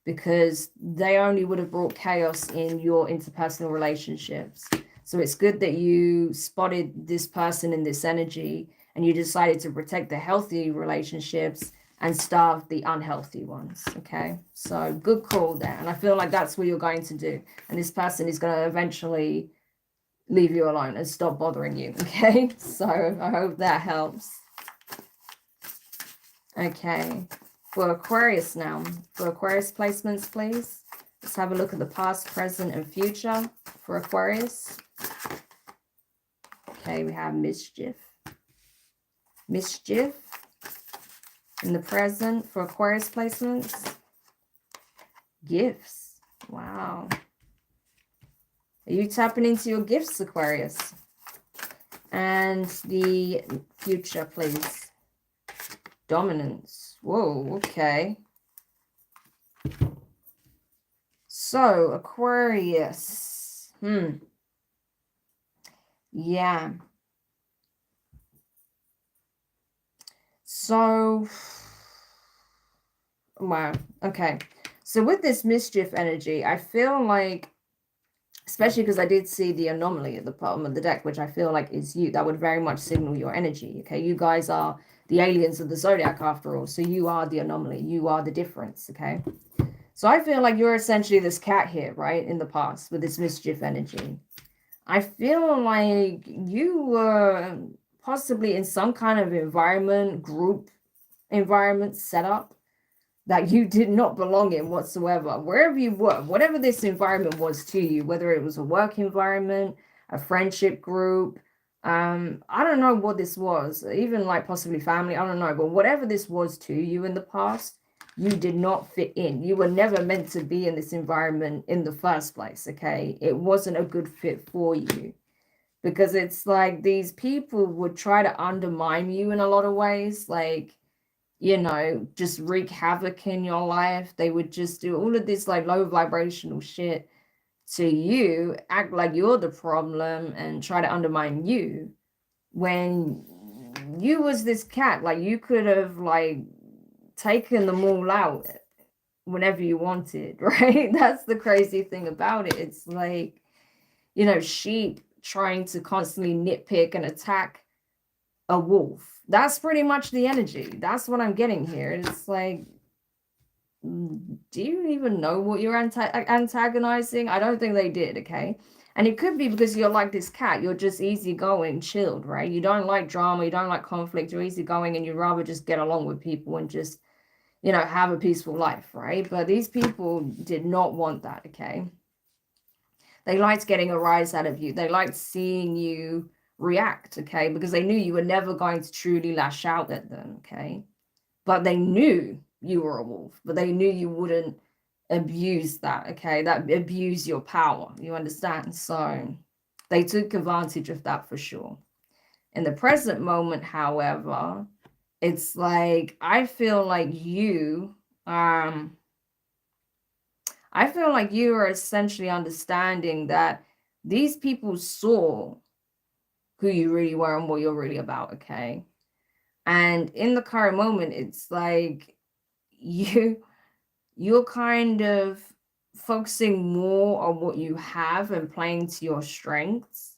A: Because they only would have brought chaos in your interpersonal relationships. So it's good that you spotted this person in this energy and you decided to protect the healthy relationships and starve the unhealthy ones, okay? So good call there. And I feel like that's what you're going to do. And this person is going to eventually leave you alone and stop bothering you, okay? So I hope that helps. Okay, for Aquarius now. For Aquarius placements, please. Let's have a look at the past, present, and future for Aquarius. Okay, we have mischief. Mischief. In the present for Aquarius placements, gifts. Wow. Are you tapping into your gifts, Aquarius? And the future, please. Dominance. Whoa, okay. So, Aquarius. Yeah. So, wow. Okay. So with this mischief energy, I feel like, especially because I did see the anomaly at the bottom of the deck, which I feel like is you, that would very much signal your energy. Okay. You guys are the aliens of the Zodiac after all. So you are the anomaly. You are the difference. Okay. So I feel like you're essentially this cat here, right? In the past with this mischief energy. I feel like you were possibly in some kind of environment, group environment setup that you did not belong in whatsoever. Wherever you were, whatever this environment was to you, whether it was a work environment, a friendship group, I don't know what this was, even like possibly family, I don't know, but whatever this was to you in the past, you did not fit in. You were never meant to be in this environment in the first place, okay? It wasn't a good fit for you because it's like these people would try to undermine you in a lot of ways, like, just wreak havoc in your life. They would just do all of this like low vibrational shit to you, act like you're the problem and try to undermine you when you was this cat. Like you could have like taken them all out whenever you wanted, right? That's the crazy thing about it. It's like, sheep trying to constantly nitpick and attack a wolf. That's pretty much the energy. That's what I'm getting here. It's like, do you even know what you're antagonizing? I don't think they did, okay? And it could be because you're like this cat. You're just easygoing, chilled, right? You don't like drama. You don't like conflict. You're easygoing and you'd rather just get along with people and just, have a peaceful life, right? But these people did not want that, okay? They liked getting a rise out of you. They liked seeing you react, okay? Because they knew you were never going to truly lash out at them, okay? But they knew you were a wolf, but they knew you wouldn't abuse that, okay? That abuse your power, you understand? So they took advantage of that for sure. In the present moment, however, it's like, I feel like you are essentially understanding that these people saw who you really were and what you're really about, okay? And in the current moment, it's like you're kind of focusing more on what you have and playing to your strengths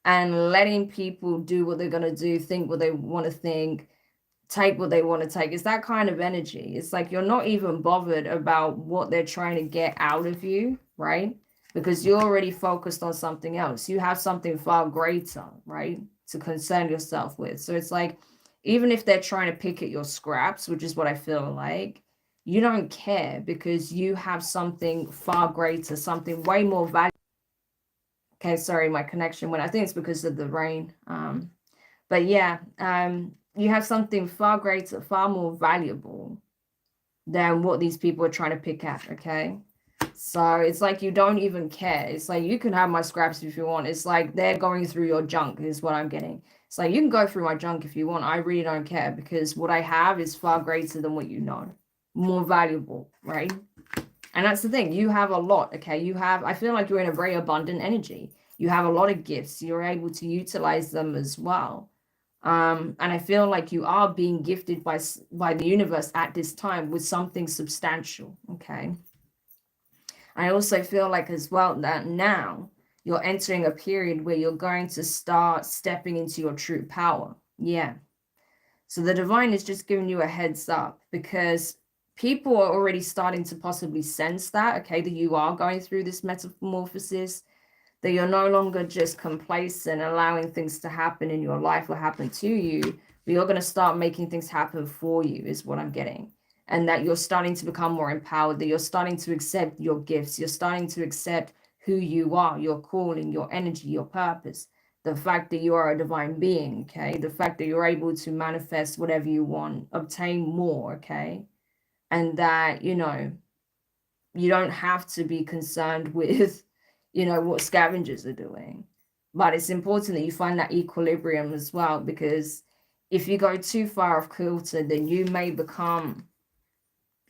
A: and letting people do what they're going to do, think what they want to think, take what they want to take. It's that kind of energy. It's like you're not even bothered about what they're trying to get out of you, right? Because you're already focused on something else. You have something far greater, right, to concern yourself with. So it's like, even if they're trying to pick at your scraps, which is what I feel like, you don't care because you have something far greater, something way more valuable. Okay, sorry, my connection went. I think it's because of the rain. But yeah, you have something far greater, far more valuable than what these people are trying to pick at, okay? So it's like you don't even care. It's like you can have my scraps if you want. It's like they're going through your junk is what I'm getting. It's like you can go through my junk if you want. I really don't care because what I have is far greater than what you know. More valuable, right? And that's the thing. You have a lot, okay? You have, I feel like you're in a very abundant energy. You have a lot of gifts. You're able to utilize them as well. And I feel like you are being gifted by the universe at this time with something substantial, okay? I also feel like as well that now you're entering a period where you're going to start stepping into your true power. Yeah. So the divine is just giving you a heads up because people are already starting to possibly sense that, okay, that you are going through this metamorphosis, that you're no longer just complacent, allowing things to happen in your life or happen to you, but you're going to start making things happen for you is what I'm getting. And that you're starting to become more empowered, that you're starting to accept your gifts, you're starting to accept who you are, your calling, your energy, your purpose, the fact that you are a divine being, okay? The fact that you're able to manifest whatever you want, obtain more, okay? And that, you know, you don't have to be concerned with, you know, what scavengers are doing. But it's important that you find that equilibrium as well, because if you go too far off kilter, then you may become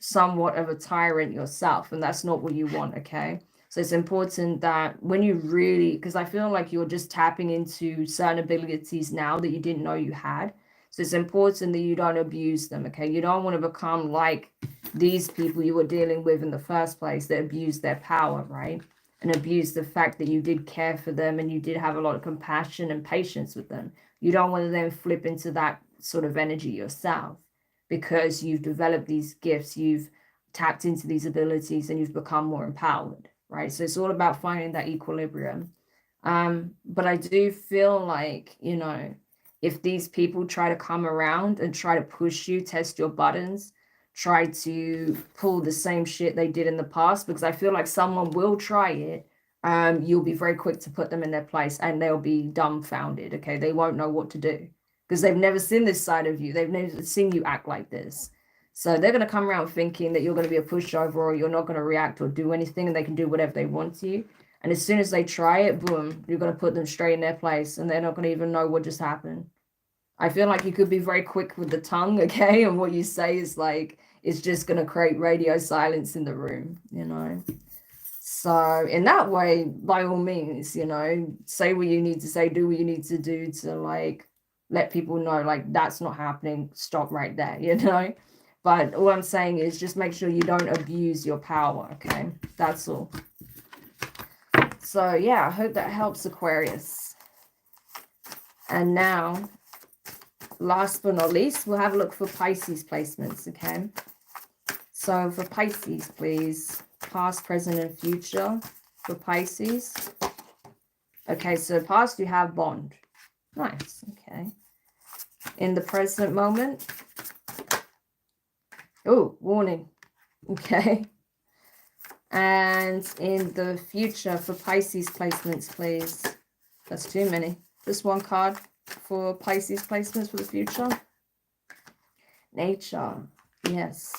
A: somewhat of a tyrant yourself, and that's not what you want, okay? So it's important that when you really, because I feel like you're just tapping into certain abilities now that you didn't know you had. So it's important that you don't abuse them, okay? You don't want to become like these people you were dealing with in the first place that abused their power, right? And abuse the fact that you did care for them and you did have a lot of compassion and patience with them. You don't want to then flip into that sort of energy yourself, because you've developed these gifts, you've tapped into these abilities, and you've become more empowered, right? So it's all about finding that equilibrium. But I do feel like, you know, if these people try to come around and try to push you, test your buttons, try to pull the same shit they did in the past, because I feel like someone will try it, you'll be very quick to put them in their place and they'll be dumbfounded, okay? They won't know what to do because they've never seen this side of you. They've never seen you act like this. So they're going to come around thinking that you're going to be a pushover or you're not going to react or do anything, and they can do whatever they want to you. And as soon as they try it, boom, you're going to put them straight in their place and they're not going to even know what just happened. I feel like you could be very quick with the tongue, okay? And what you say is like, it's just going to create radio silence in the room, you know? So in that way, by all means, you know, say what you need to say, do what you need to do to like let people know like that's not happening, stop right there, you know? But all I'm saying is just make sure you don't abuse your power, okay? That's all. So yeah, I hope that helps, Aquarius. And now, last but not least, we'll have a look for Pisces placements, okay? So for Pisces, please, past, present, and future for Pisces. Okay, so past you have bond. Nice, okay. In the present moment, oh, warning, okay. And in the future for Pisces placements, please. That's too many. Just one card for Pisces placements for the future. Nature, yes.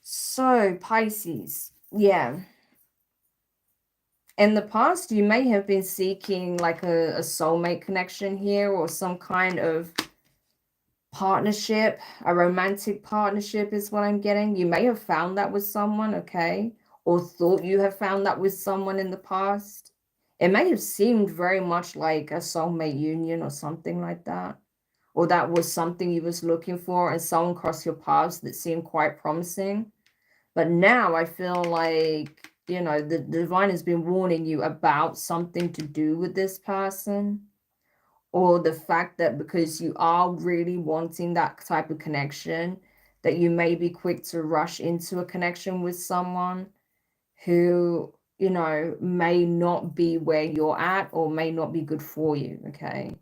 A: So Pisces, yeah. In the past, you may have been seeking like a soulmate connection here, or some kind of partnership, a romantic partnership is what I'm getting. You may have found that with someone, okay? Or thought you have found that with someone in the past. It may have seemed very much like a soulmate union or something like that. Or that was something you was looking for and someone crossed your paths that seemed quite promising. But now I feel like, you know, the divine has been warning you about something to do with this person, or the fact that because you are really wanting that type of connection, that you may be quick to rush into a connection with someone who, you know, may not be where you're at or may not be good for you. Okay.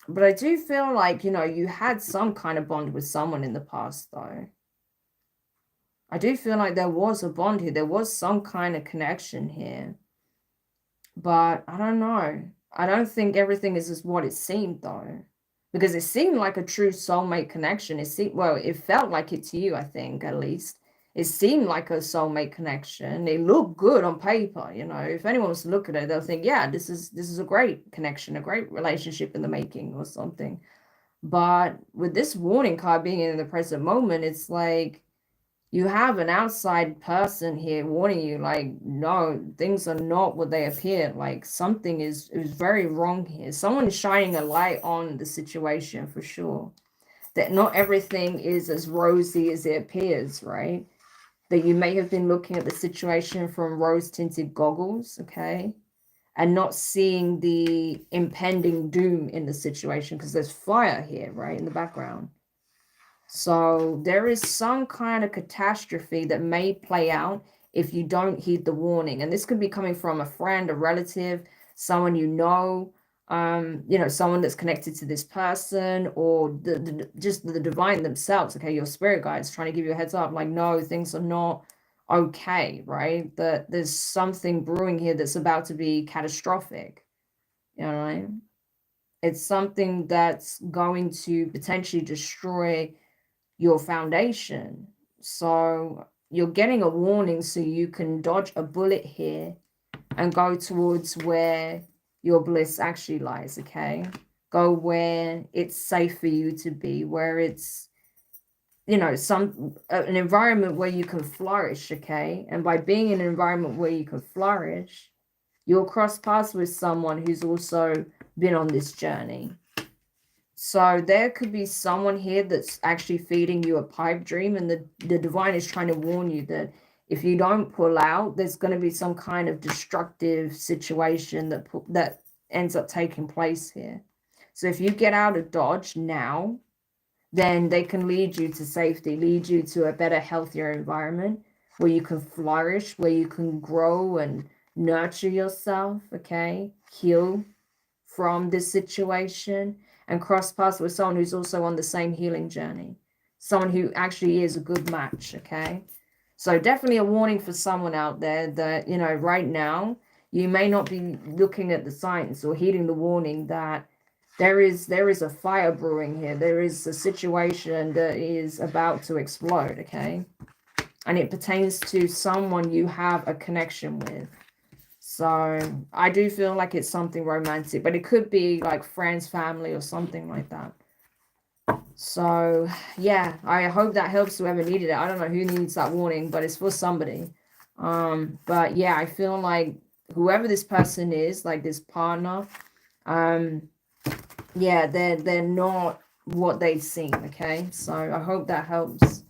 A: But I do feel like, you know, you had some kind of bond with someone in the past, though. I do feel like there was a bond here. There was some kind of connection here. But I don't know. I don't think everything is just what it seemed, though. Because it seemed like a true soulmate connection. It seemed, well, it felt like it to you, I think, at least. It seemed like a soulmate connection. It looked good on paper, you know. If anyone was to look at it, they'll think, yeah, this is a great connection, a great relationship in the making or something. But with this warning card being in the present moment, it's like you have an outside person here warning you, like, no, things are not what they appear. Like something is very wrong here. Someone is shining a light on the situation for sure. That not everything is as rosy as it appears, right? That you may have been looking at the situation from rose-tinted goggles, okay? And not seeing the impending doom in the situation, because there's fire here, right, in the background. So there is some kind of catastrophe that may play out if you don't heed the warning. And this could be coming from a friend, a relative, someone you know, someone that's connected to this person, or just the divine themselves. Okay, your spirit guides trying to give you a heads up, like, no, things are not okay, right? That there's something brewing here that's about to be catastrophic. You know what I mean? It's something that's going to potentially destroy your foundation. So you're getting a warning so you can dodge a bullet here and go towards where your bliss actually lies, okay? Go where it's safe for you to be, where it's, you know, an environment where you can flourish, okay? And by being in an environment where you can flourish, you'll cross paths with someone who's also been on this journey. So there could be someone here that's actually feeding you a pipe dream, and the divine is trying to warn you that if you don't pull out, there's going to be some kind of destructive situation that ends up taking place here. So if you get out of Dodge now, then they can lead you to safety, lead you to a better, healthier environment where you can flourish, where you can grow and nurture yourself, okay? Heal from this situation and cross paths with someone who's also on the same healing journey, someone who actually is a good match, okay? So definitely a warning for someone out there that, you know, right now, you may not be looking at the signs or heeding the warning that there is a fire brewing here. There is a situation that is about to explode, okay? And it pertains to someone you have a connection with. So I do feel like it's something romantic, but it could be like friends, family, or something like that. So yeah, I hope that helps whoever needed it. I don't know who needs that warning, but it's for somebody. But yeah, I feel like whoever this person is, like this partner, yeah, they're not what they seem, okay? So I hope that helps.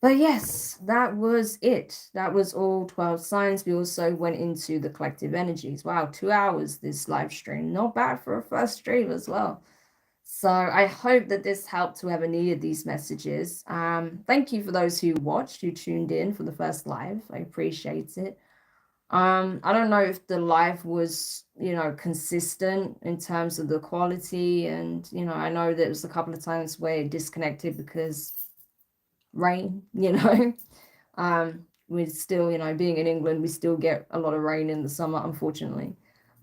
A: But yes, that was it. That was all 12 signs. We also went into the collective energies. Wow, 2 hours this live stream. Not bad for a first stream as well. So I hope that this helped whoever needed these messages. Thank you for those who watched, who tuned in for the first live. I appreciate it. I don't know if the live was, you know, consistent in terms of the quality. And, you know, I know there was a couple of times where it disconnected because rain, you know. We still, you know, being in England, we still get a lot of rain in the summer, unfortunately.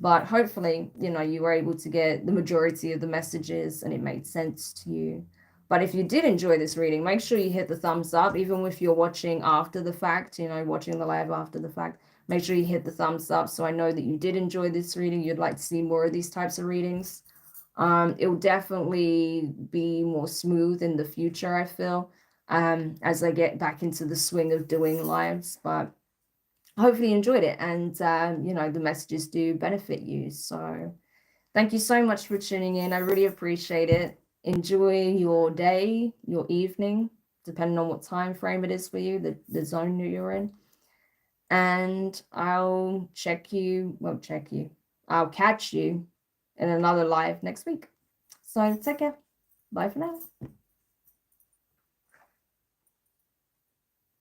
A: But hopefully, you know, you were able to get the majority of the messages and it made sense to you. But if you did enjoy this reading, make sure you hit the thumbs up, even if you're watching after the fact, you know, watching the live after the fact. Make sure you hit the thumbs up so I know that you did enjoy this reading. You'd like to see more of these types of readings. It will definitely be more smooth in the future, I feel, as I get back into the swing of doing lives. But hopefully you enjoyed it, and you know, the messages do benefit you. So thank you so much for tuning in. I really appreciate it. Enjoy your day, your evening, depending on what time frame it is for you, the zone that you're in. And I'll catch you in another live next week. So take care. Bye for now.